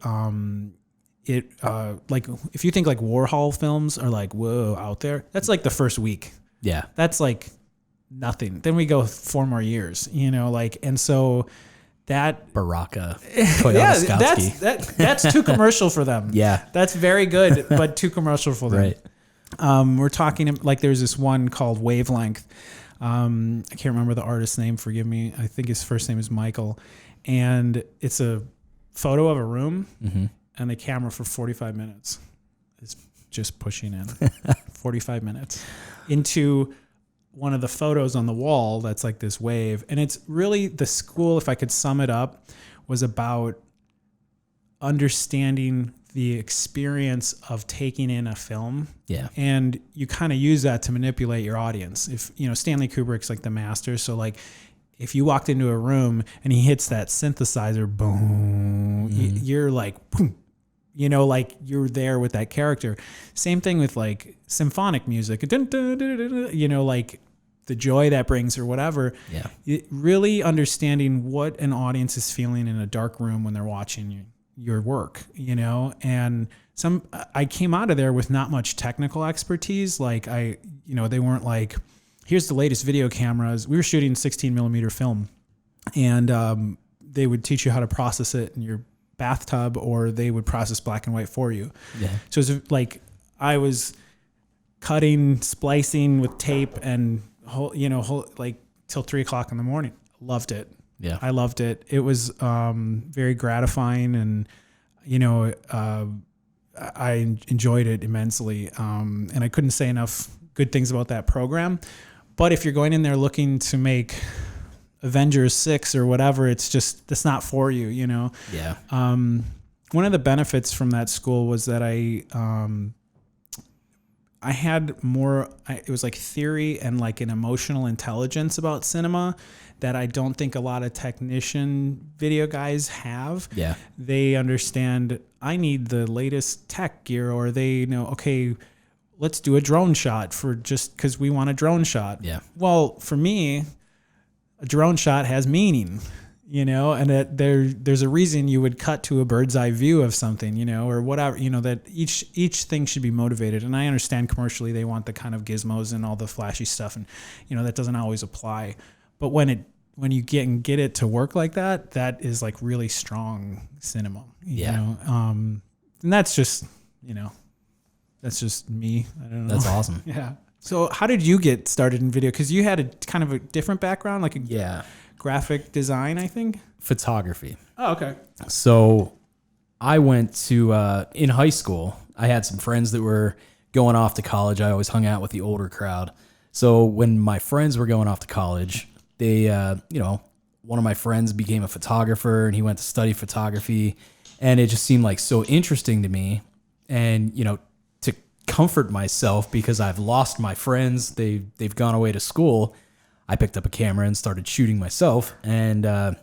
like if you think like Warhol films are like, whoa, out there, that's like the first week. Yeah. That's like nothing. Then we go 4 more years, and so that Baraka, Toyota Skotsky. that's too commercial for them. Yeah. That's very good, but too commercial for them. Right. We're talking like there's this one called Wavelength. I can't remember the artist's name. Forgive me. I think his first name is Michael, and it's a photo of a room. Mm-hmm. And the camera for 45 minutes is just pushing in 45 minutes into one of the photos on the wall. That's like this wave. And it's really the school, if I could sum it up, was about understanding the experience of taking in a film. Yeah. And you kind of use that to manipulate your audience. If, Stanley Kubrick's like the master. So like, if you walked into a room and he hits that synthesizer, boom, you're like, boom. Like you're there with that character. Same thing with like symphonic music, like the joy that brings or whatever. Yeah. Really understanding what an audience is feeling in a dark room when they're watching your work, and I came out of there with not much technical expertise. Like they weren't like, here's the latest video cameras. We were shooting 16 millimeter film, and they would teach you how to process it in your bathtub, or they would process black and white for you. Yeah. So it's like I was cutting, splicing with tape and like till 3:00 in the morning. Loved it. Yeah. I loved it. It was very gratifying, and I enjoyed it immensely. And I couldn't say enough good things about that program. But if you're going in there looking to make Avengers 6 or whatever, that's not for you, Yeah. One of the benefits from that school was that I had more, it was like theory and like an emotional intelligence about cinema that I don't think a lot of technician video guys have. Yeah. They understand I need the latest tech gear, or they know, okay, let's do a drone shot for just because we want a drone shot. Yeah. Well, for me, a drone shot has meaning, and that there's a reason you would cut to a bird's eye view of something, or whatever, that each thing should be motivated. And I understand commercially they want the kind of gizmos and all the flashy stuff, and that doesn't always apply. But when you get it to work like that, that is like really strong cinema. You know? And that's just me. I don't know. That's awesome. Yeah. So how did you get started in video? Because you had a kind of a different background, like graphic design, I think. Photography. Oh, okay. So I went to, in high school, I had some friends that were going off to college. I always hung out with the older crowd. So when my friends were going off to college, they, one of my friends became a photographer and he went to study photography, and it just seemed like so interesting to me. And, to comfort myself because I've lost my friends, they've gone away to school, I picked up a camera and started shooting myself. And I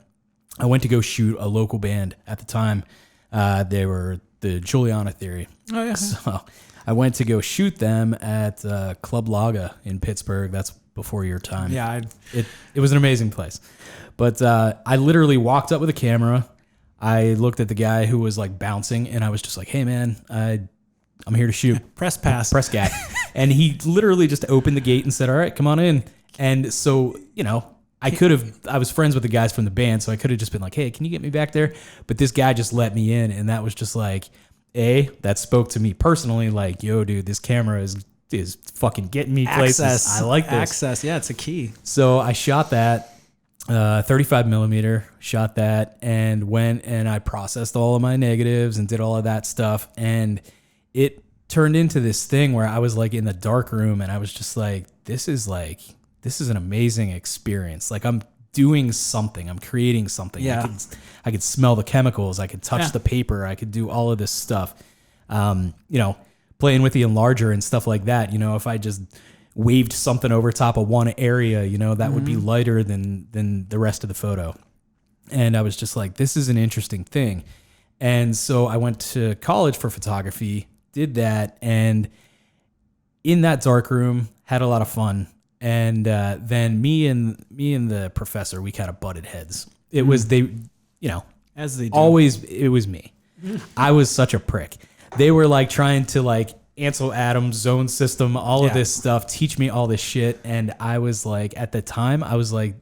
went to go shoot a local band at the time. They were the Juliana Theory. Oh, yeah. So I went to go shoot them at Club Laga in Pittsburgh. That's before your time. Yeah. It was an amazing place. But I literally walked up with a camera. I looked at the guy who was like bouncing, and I was just like, hey, man, I'm here to shoot. Press pass. Press guy. And he literally just opened the gate and said, all right, come on in. And so, I was friends with the guys from the band, so I could have just been like, hey, can you get me back there? But this guy just let me in, and that was just like, that spoke to me personally, like, yo, dude, this camera is fucking getting me places. Access. I like this. Access, yeah, it's a key. So I shot that, 35 millimeter, shot that, and went and I processed all of my negatives and did all of that stuff. And it turned into this thing where I was like in the dark room, and I was just like, this is an amazing experience. Like, I'm doing something, I'm creating something. Yeah. I could smell the chemicals. I could touch the paper. I could do all of this stuff. Playing with the enlarger and stuff like that. If I just waved something over top of one area, that would be lighter than the rest of the photo. And I was just like, this is an interesting thing. And so I went to college for photography, did that, and in that dark room, had a lot of fun. And then me and the professor, we kind of butted heads. It was As they do. always, it was me. I was such a prick. They were like trying to like Ansel Adams, zone system, all of this stuff, teach me all this shit. And I was like, at the time, I was like,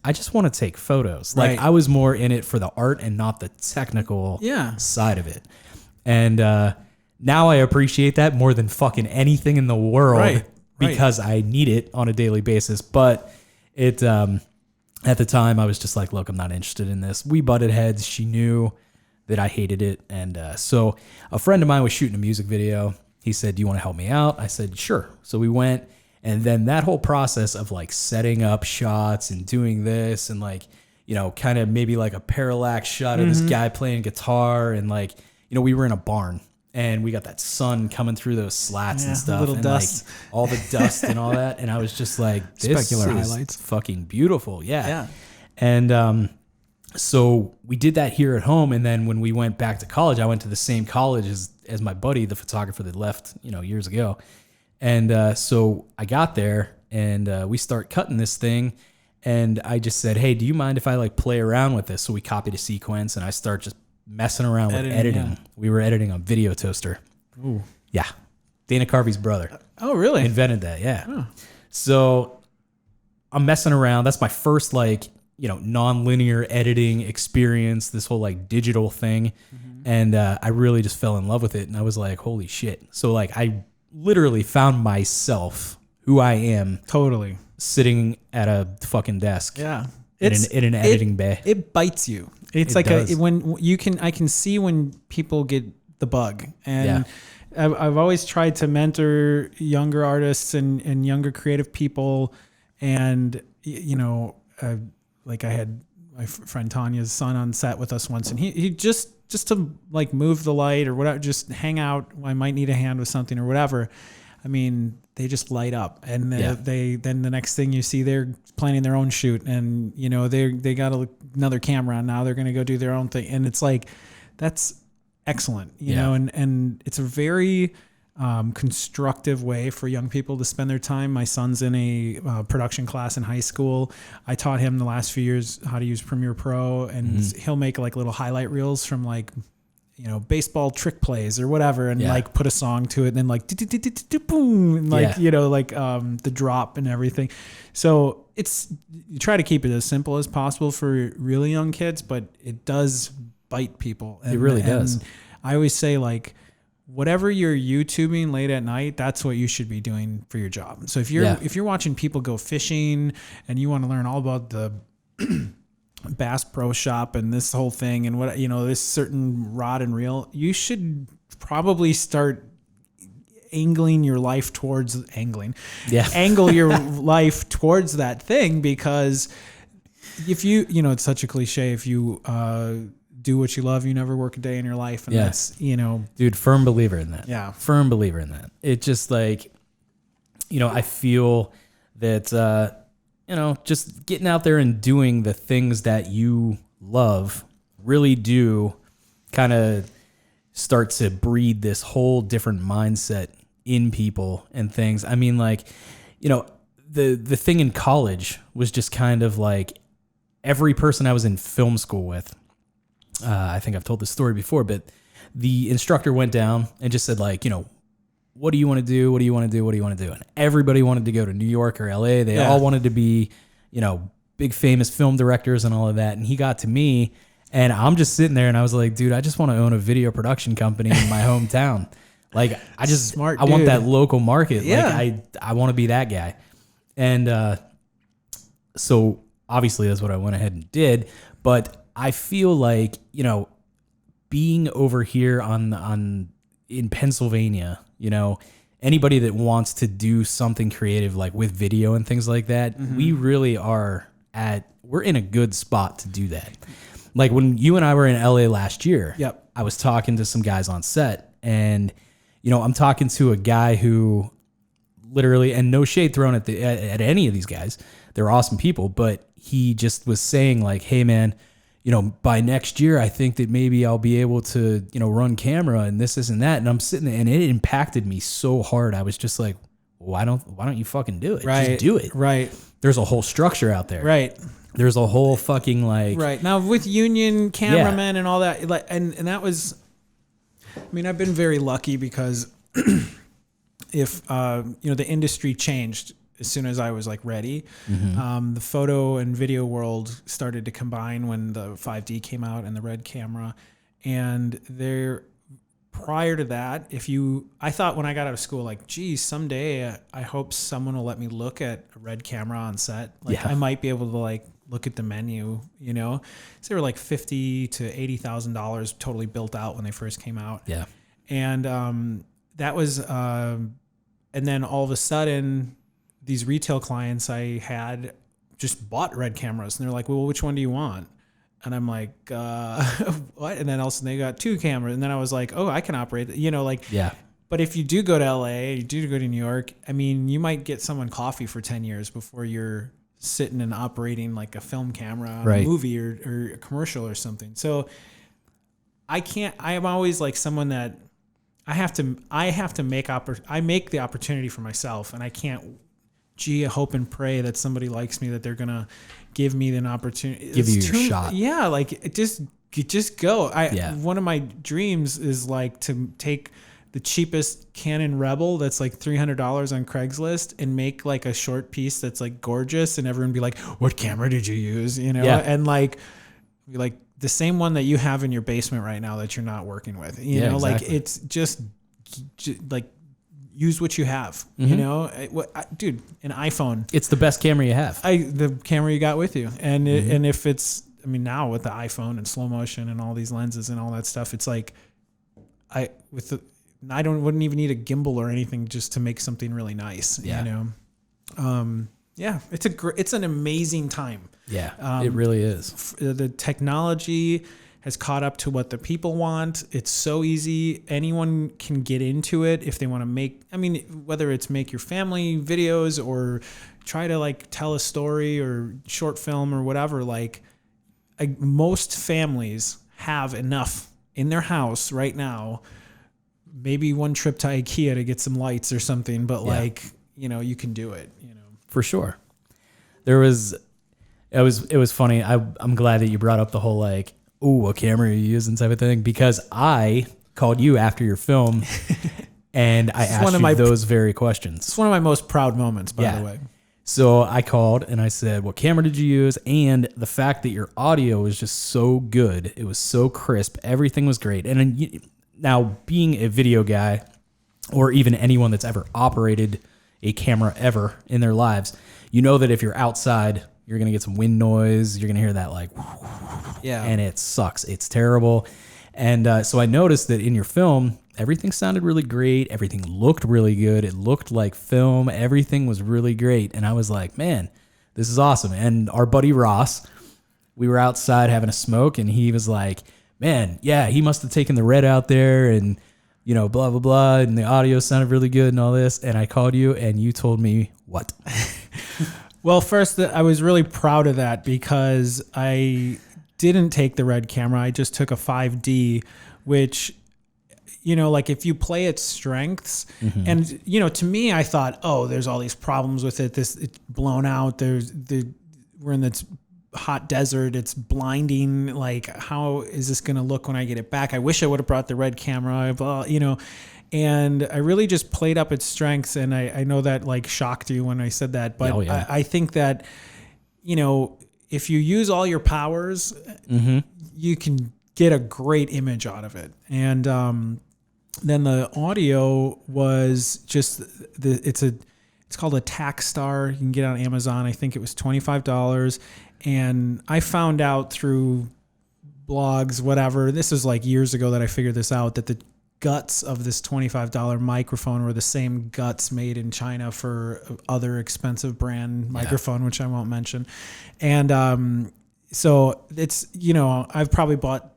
I just want to take photos. Like, I was more in it for the art and not the technical side of it. And now I appreciate that more than fucking anything in the world because I need it on a daily basis. But it, at the time, I was just like, look, I'm not interested in this. We butted heads. She knew that I hated it. And so a friend of mine was shooting a music video. He said, do you want to help me out? I said, sure. So we went, and then that whole process of like setting up shots and doing this and like, kind of maybe like a parallax shot of this guy playing guitar. And like, we were in a barn and we got that sun coming through those slats and stuff. Little and dust. like all the dust and all that. And I was just like, this Specular is highlights. fucking beautiful. Yeah. And, so we did that here at home. And then when we went back to college, I went to the same college as my buddy, the photographer that left, years ago. And so I got there and we start cutting this thing. And I just said, hey, do you mind if I like play around with this? So we copied a sequence and I start just messing around with editing. Yeah. We were editing on Video Toaster. Ooh. Yeah. Dana Carvey's brother. Oh, really? Invented that. Yeah. Oh. So I'm messing around. That's my first non-linear editing experience, this whole like digital thing. And I really just fell in love with it. And I was like, holy shit. So like I literally found myself, who I am, totally sitting at a fucking desk. Yeah. In an editing bay. It bites you. It's like when you can, I can see when people get the bug. And I've always tried to mentor younger artists and younger creative people. And, like I had my friend Tanya's son on set with us once, and he just to like move the light or whatever, just hang out. I might need a hand with something or whatever. I mean, they just light up, and they then the next thing you see, they're planning their own shoot, and they got another camera, and now they're going to go do their own thing, and it's like that's excellent, you know, and it's a very constructive way for young people to spend their time. My son's in a production class in high school. I taught him the last few years how to use Premiere Pro, and he'll make like little highlight reels from like, baseball trick plays or whatever, and like put a song to it, and then like boom, and like the drop and everything. So you try to keep it as simple as possible for really young kids, but it does bite people. It really does. And I always say, like, whatever you're YouTubing late at night, that's what you should be doing for your job. So if you're watching people go fishing and you want to learn all about the Bass Pro Shop and this whole thing and what, this certain rod and reel, you should probably start angle your life towards that thing, because if it's such a cliche, if you do what you love, you never work a day in your life. And that's, dude, firm believer in that. Yeah. Firm believer in that. It just like, I feel that, just getting out there and doing the things that you love really do kind of start to breed this whole different mindset in people and things. I mean, like, the thing in college was just kind of like every person I was in film school with. I think I've told this story before, but the instructor went down and just said like, what do you want to do? What do you want to do? What do you want to do? And everybody wanted to go to New York or LA. They all wanted to be, big famous film directors and all of that. And he got to me and I'm just sitting there and I was like, dude, I just want to own a video production company in my hometown. Like I want that local market. Yeah. Like I want to be that guy. And so obviously that's what I went ahead and did. But I feel like, being over here in Pennsylvania, anybody that wants to do something creative like with video and things like that, we really we're in a good spot to do that. Like when you and I were in LA last year, I was talking to some guys on set and, I'm talking to a guy who literally, and no shade thrown at any of these guys, they're awesome people, but he just was saying like, hey man, by next year, I think that maybe I'll be able to, run camera and this and that. And I'm sitting there and it impacted me so hard. I was just like, why don't you fucking do it? Right. Just do it. Right. There's a whole structure out there. Right. There's a whole fucking like. Right. Now with union cameramen and all that, like, and that was, I've been very lucky because if, the industry changed as soon as I was like ready. The photo and video world started to combine when the 5D came out and the red camera. And prior to that, I thought when I got out of school, like, geez, someday I hope someone will let me look at a red camera on set. Like I might be able to like look at the menu, so they were like $50,000 to $80,000 totally built out when they first came out. Yeah. And that was, and then all of a sudden, these retail clients I had just bought red cameras and they're like, well, which one do you want? And I'm like, what? And then also they got 2 cameras. And then I was like, oh, I can operate, yeah. But if you do go to LA, you do go to New York, you might get someone coffee for 10 years before you're sitting and operating like a film camera, a movie or a commercial or something. So I am always like someone that I have to make the opportunity for myself, and I can't, I hope and pray that somebody likes me, that they're going to give me an opportunity. Give you your shot. Yeah. Like just go. One of my dreams is like to take the cheapest Canon Rebel that's like $300 on Craigslist and make like a short piece that's like gorgeous, and everyone be like, what camera did you use? And like the same one that you have in your basement right now that you're not working with, exactly. Like it's just like, use what you have, dude, an iPhone. It's the best camera you have. The camera you got with you. And and if it's, now with the iPhone and slow motion and all these lenses and all that stuff, it's like, I wouldn't even need a gimbal or anything just to make something really nice. It's an amazing time. Yeah, it really is. The technology has caught up to what the people want. It's so easy. Anyone can get into it if they want to make, whether it's make your family videos or try to like tell a story or short film or whatever, most families have enough in their house right now, maybe one trip to IKEA to get some lights or something, but you can do it, For sure. It was funny. I'm glad that you brought up the whole what camera are you using type of thing, because I called you after your film and I asked you those very questions. It's one of my most proud moments, by the way. So I called and I said, what camera did you use? And the fact that your audio was just so good. It was so crisp. Everything was great. And now being a video guy, or even anyone that's ever operated a camera ever in their lives, that if you're outside, you're going to get some wind noise. You're going to hear that and it sucks. It's terrible. And so I noticed that in your film, everything sounded really great. Everything looked really good. It looked like film. Everything was really great. And I was like, man, this is awesome. And our buddy Ross, we were outside having a smoke, and he was like, man, yeah, he must have taken the red out there and, blah, blah, blah. And the audio sounded really good and all this. And I called you and you told me what? Well, first, I was really proud of that because I didn't take the red camera. I just took a 5D, which, like if you play its strengths and, to me, I thought, oh, there's all these problems with it. It's blown out. We're in this hot desert. It's blinding. Like, how is this going to look when I get it back? I wish I would have brought the red camera, and I really just played up its strengths. And I know that like shocked you when I said that, but I think that, if you use all your powers, you can get a great image out of it. And then the audio was just it's called a Takstar. You can get it on Amazon. I think it was $25. And I found out through blogs, whatever, this was like years ago that I figured this out, that the guts of this $25 microphone were the same guts made in China for other expensive brand microphone, which I won't mention. And so it's, I've probably bought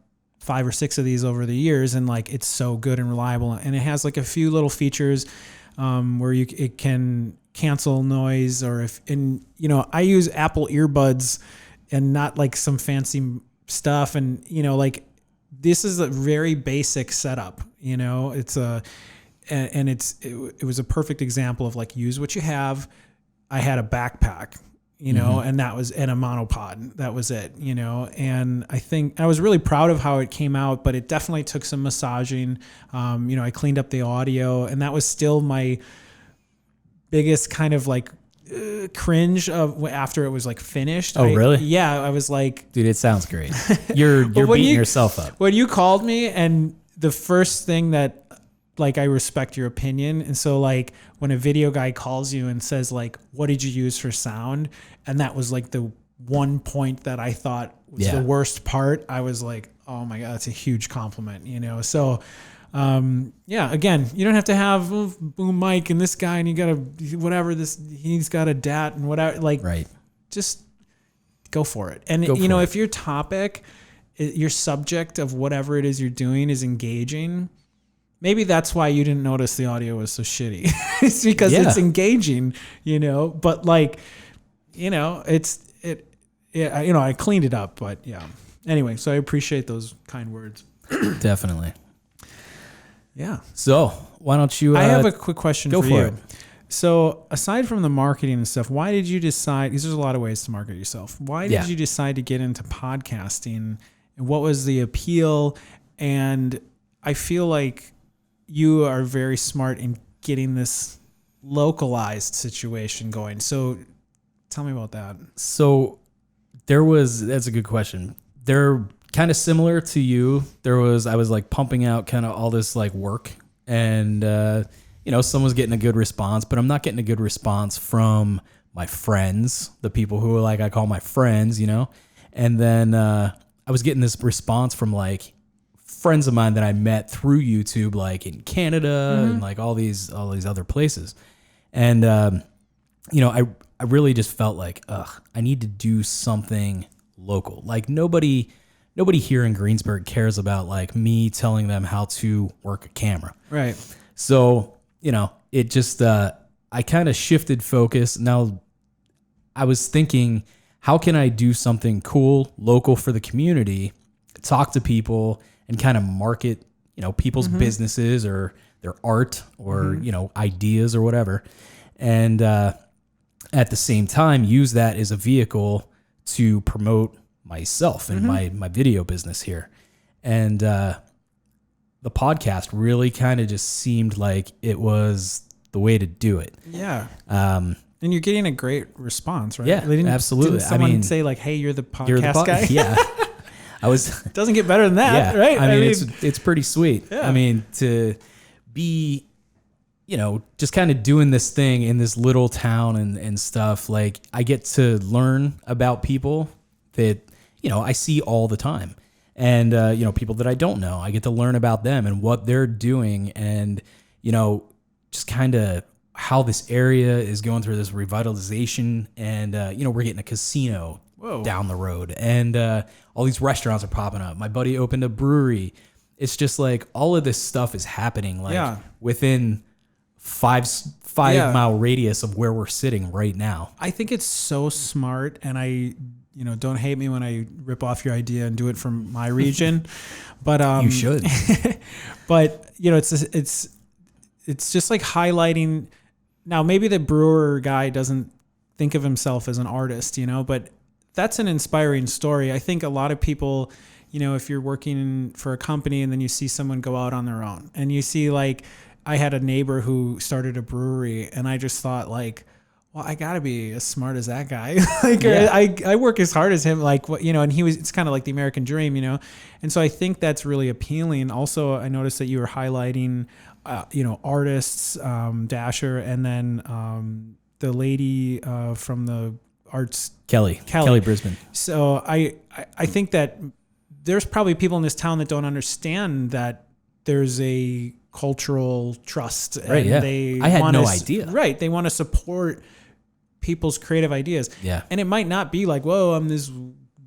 5 or 6 of these over the years, and like it's so good and reliable. And it has like a few little features where it can cancel noise, or I use Apple earbuds and not like some fancy stuff. And, like this is a very basic setup, it was a perfect example of like, use what you have. I had a backpack, and that was in a monopod. That was it, and I think I was really proud of how it came out, but it definitely took some massaging. I cleaned up the audio, and that was still my biggest kind of like cringe of after it was like finished. Oh, really? Yeah. I was like, dude, it sounds great. You're beating yourself up. When you called me, and the first thing that, like, I respect your opinion. And so like when a video guy calls you and says like, what did you use for sound? And that was like the one point that I thought was the worst part. I was like, oh my God, that's a huge compliment, So, again, you don't have to have boom mic and this guy, and you got to, whatever he's got a DAT and whatever, like, right. Just go for it. And if your topic, your subject of whatever it is you're doing is engaging, maybe that's why you didn't notice the audio was so shitty. It's because it's engaging, but like, I cleaned it up, but yeah. Anyway, so I appreciate those kind words. Definitely. Yeah. So why don't you? I have a quick question for you. It. So aside from the marketing and stuff, why did you decide? Because there's a lot of ways to market yourself. Why did you decide to get into podcasting, and what was the appeal? And I feel like you are very smart in getting this localized situation going. So tell me about that. So that's a good question. They're kind of similar to you. I was like pumping out kind of all this like work, and someone's getting a good response, but I'm not getting a good response from my friends, the people who are like, I call my friends, and then I was getting this response from like friends of mine that I met through YouTube, like in Canada and like all these other places. And, I really just felt like, I need to do something local. Like nobody here in Greensburg cares about like me telling them how to work a camera. Right. So, it just, I kind of shifted focus. Now I was thinking, how can I do something cool, local for the community, talk to people and kind of market, people's businesses or their art or, ideas or whatever. And, at the same time, use that as a vehicle to promote myself and my video business here. And, the podcast really kind of just seemed like it was the way to do it. Yeah. And you're getting a great response, right? Yeah, absolutely. Didn't someone say like, hey, you're the podcast guy? Yeah. Doesn't get better than that, right? I mean, it's pretty sweet. Yeah. I mean, to be, just kind of doing this thing in this little town and stuff, like I get to learn about people that, I see all the time. And, people that I don't know, I get to learn about them and what they're doing and, just kind of how this area is going through this revitalization. And, we're getting a casino down the road and all these restaurants are popping up. My buddy opened a brewery. It's just like all of this stuff is happening like within 5 mile radius of where we're sitting right now. I think it's so smart. And don't hate me when I rip off your idea and do it from my region, but You should. but it's just like highlighting. Now maybe the brewer guy doesn't think of himself as an artist, but that's an inspiring story. I think a lot of people, if you're working for a company and then you see someone go out on their own and you see, like, I had a neighbor who started a brewery and I just thought, like, well, I gotta be as smart as that guy. I work as hard as him, like, and it's kind of like the American dream, And so I think that's really appealing. Also, I noticed that you were highlighting, artists, Dasher, and then the lady from the arts, Kelly Brisbane. So I think that there's probably people in this town that don't understand that there's a cultural trust. Right. And I had no idea. Right. They want to support people's creative ideas. Yeah. And it might not be like, whoa, I'm this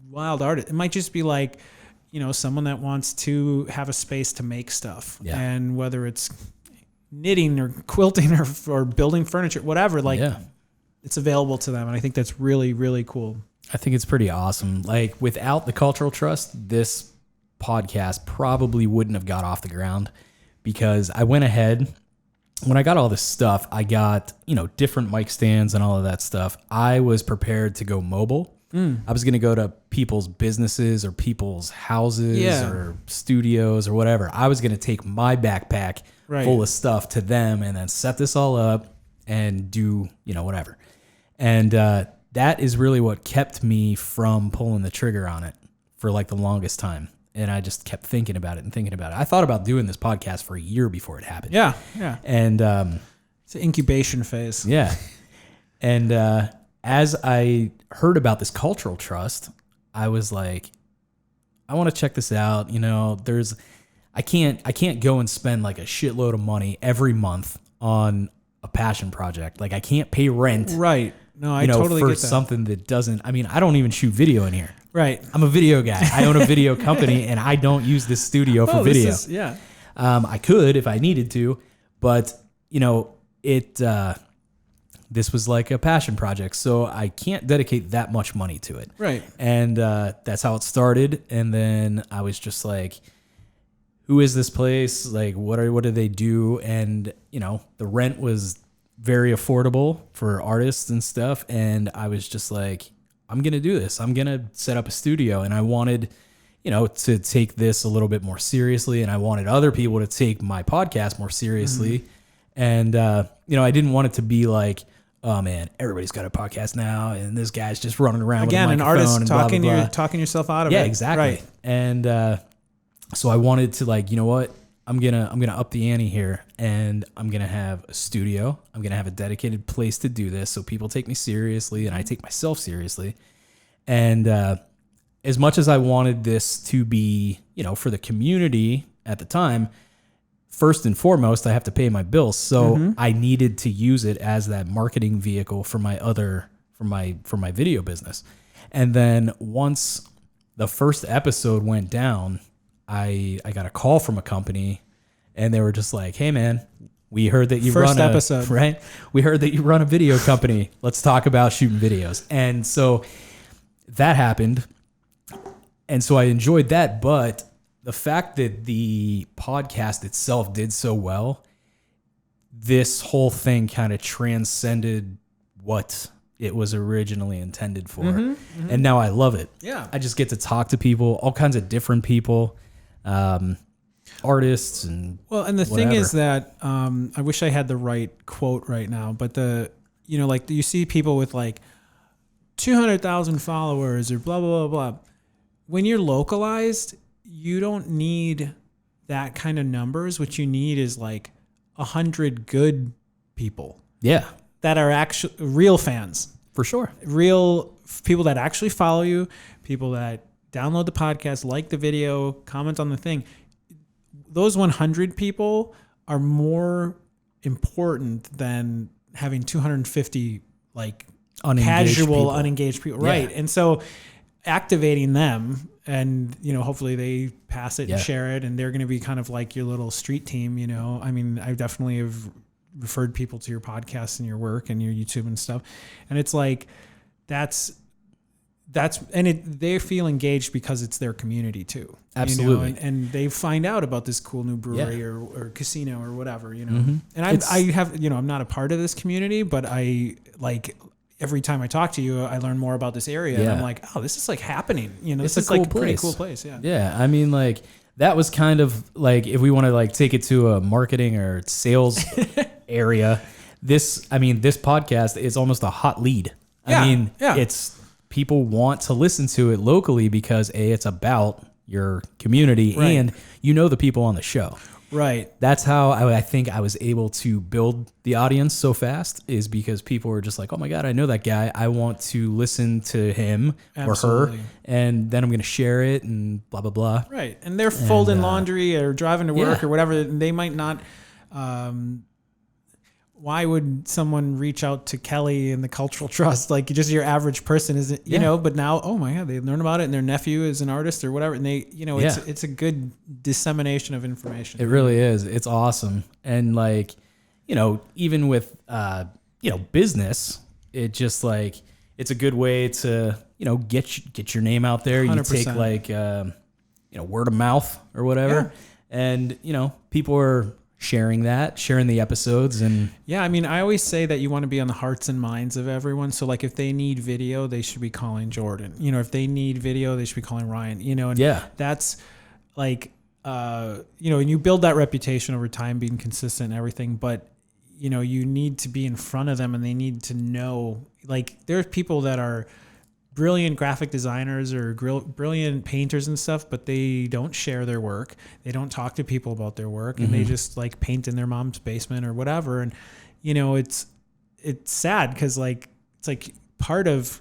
wild artist. It might just be like, someone that wants to have a space to make stuff. Yeah. And whether it's knitting or quilting or building furniture, whatever, it's available to them. And I think that's really, really cool. I think it's pretty awesome. Like, without the cultural trust, this podcast probably wouldn't have got off the ground, because I went ahead. When I got all this stuff, I got, different mic stands and all of that stuff. I was prepared to go mobile. I was going to go to people's businesses or people's houses or studios or whatever. I was going to take my backpack full of stuff to them and then set this all up and do, whatever. And that is really what kept me from pulling the trigger on it for like the longest time. And I just kept thinking about it. I thought about doing this podcast for a year before it happened. Yeah, yeah. And it's an incubation phase. Yeah. And as I heard about this cultural trust, I was like, I want to check this out. I can't go and spend like a shitload of money every month on a passion project. Like, I can't pay rent. Right. No, I totally for get that. something that doesn't. I mean, I don't even shoot video in here. Right. I'm a video guy. I own a video company, and I don't use this studio for video. I could if I needed to, but this was like a passion project, so I can't dedicate that much money to it. Right. And that's how it started. And then I was just like, who is this place? Like, what do they do? And the rent was very affordable for artists and stuff. And I was just like, I'm going to do this. I'm going to set up a studio. And I wanted, to take this a little bit more seriously. And I wanted other people to take my podcast more seriously. Mm-hmm. And, I didn't want it to be like, oh man, everybody's got a podcast now. And this guy's just running around again, with a an microphone artist and blah, talking, blah, blah. You're talking yourself out of it. Yeah, exactly. Right. And, so I wanted to, like, you know what? I'm gonna up the ante here, and I'm gonna have a studio. I'm gonna have a dedicated place to do this, so people take me seriously, and I take myself seriously. And as much as I wanted this to be, for the community at the time, first and foremost, I have to pay my bills, so I needed to use it as that marketing vehicle for my video business. And then once the first episode went down, I got a call from a company, and they were just like, "Hey man, we heard that you first episode, right? We heard that you run a video company. Let's talk about shooting videos." And so that happened, and so I enjoyed that. But the fact that the podcast itself did so well, this whole thing kind of transcended what it was originally intended for, and now I love it. Yeah, I just get to talk to people, all kinds of different people. Artists and the thing is that I wish I had the right quote right now, but like you see people with like 200,000 followers or blah blah blah blah. When you're localized, you don't need that kind of numbers. What you need is like 100 good people. Yeah, that are actually real fans, for sure. Real people that actually follow you, people that download the podcast, like the video, comment on the thing. Those 100 people are more important than having 250 like unengaged people. Right. And so activating them and, hopefully they pass it and share it, and they're going to be kind of like your little street team, I mean, I definitely have referred people to your podcast and your work and your YouTube and stuff. And it's like, they feel engaged because it's their community too. Absolutely. And they find out about this cool new brewery or casino or whatever, And I'm not a part of this community, but I like every time I talk to you, I learn more about this area and I'm like, oh, this is like happening. This is like a pretty cool place. Yeah. Yeah. I mean, like that was kind of like, if we want to like take it to a marketing or sales area, this podcast is almost a hot lead. It's people want to listen to it locally because it's about your community and the people on the show. Right. That's how I think I was able to build the audience so fast, is because people were just like, oh my God, I know that guy. I want to listen to him or her, and then I'm going to share it and blah, blah, blah. Right. And they're folding laundry or driving to work or whatever. They might not, why would someone reach out to Kelly in the Cultural Trust? Like just your average person isn't, but now, oh my God, they learn about it and their nephew is an artist or whatever. And they, it's a good dissemination of information. It really is. It's awesome. And like, even with, business, it just like, it's a good way to, get your name out there. 100%. You take like, word of mouth or whatever. Yeah. And, people are sharing the episodes. And I always say that you want to be on the hearts and minds of everyone. So like if they need video, they should be calling Jordan. If they need video, they should be calling Ryan, and that's like, and you build that reputation over time, being consistent and everything, but you need to be in front of them and they need to know, like there's people that are brilliant graphic designers or brilliant painters and stuff, but they don't share their work. They don't talk to people about their work, and they just like paint in their mom's basement or whatever. And it's sad because like it's like part of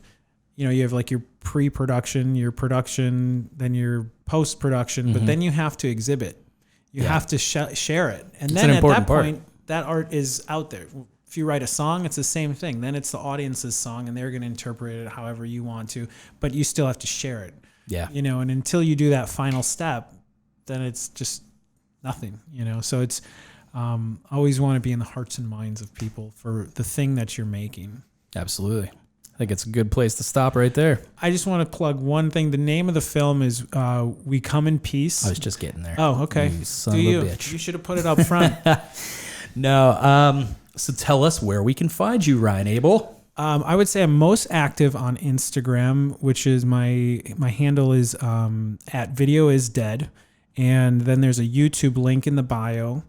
you have like your pre-production, your production, then your post-production, but then you have to exhibit. You have to share it, and then at that point, that art is out there. If you write a song, it's the same thing. Then it's the audience's song, and they're going to interpret it however you want to, but you still have to share it. Yeah. And until you do that final step, then it's just nothing, So it's always want to be in the hearts and minds of people for the thing that you're making. Absolutely. I think it's a good place to stop right there. I just want to plug one thing. The name of the film is We Come in Peace. I was just getting there. Oh, okay. You son of a bitch. You should have put it up front. No. So tell us where we can find you, Ryan Abel. I would say I'm most active on Instagram, which is my handle is at Video Is Dead. And then there's a YouTube link in the bio.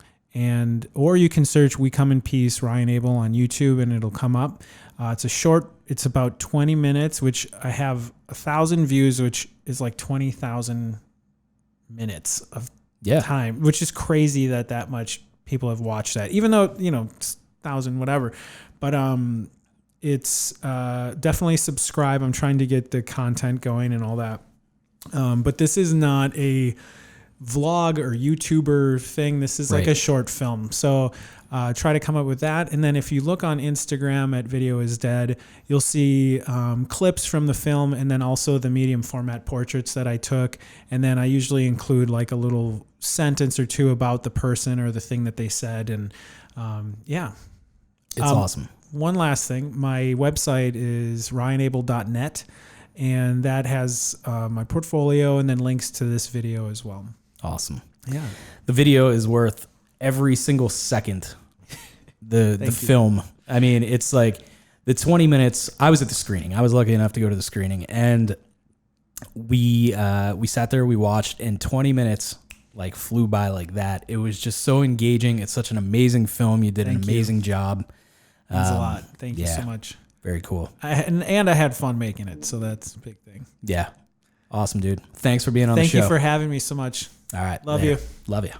Or you can search We Come in Peace, Ryan Abel on YouTube, and it'll come up. It's about 20 minutes, which I have 1,000 views, which is like 20,000 minutes of time, which is crazy that much people have watched that, even though, 1,000, whatever. But it's definitely subscribe. I'm trying to get the content going and all that. But this is not a vlog or YouTuber thing. This is like a short film. So try to come up with that. And then if you look on Instagram at Video Is Dead, you'll see clips from the film and then also the medium format portraits that I took. And then I usually include like a little sentence or two about the person or the thing that they said. And it's awesome. One last thing, my website is ryanabel.net, and that has my portfolio and then links to this video as well. Awesome. Yeah. The video is worth every single second. The film. I mean, it's like the 20 minutes. I was at the screening. I was lucky enough to go to the screening, and we sat there, we watched, and 20 minutes like flew by like that. It was just so engaging. It's such an amazing film. You did an amazing job. Means a lot. Thank you so much. Very cool. And I had fun making it, so that's a big thing. Yeah. Awesome, dude. Thanks for being on the show. Thank you for having me so much. All right. Love you. Love you.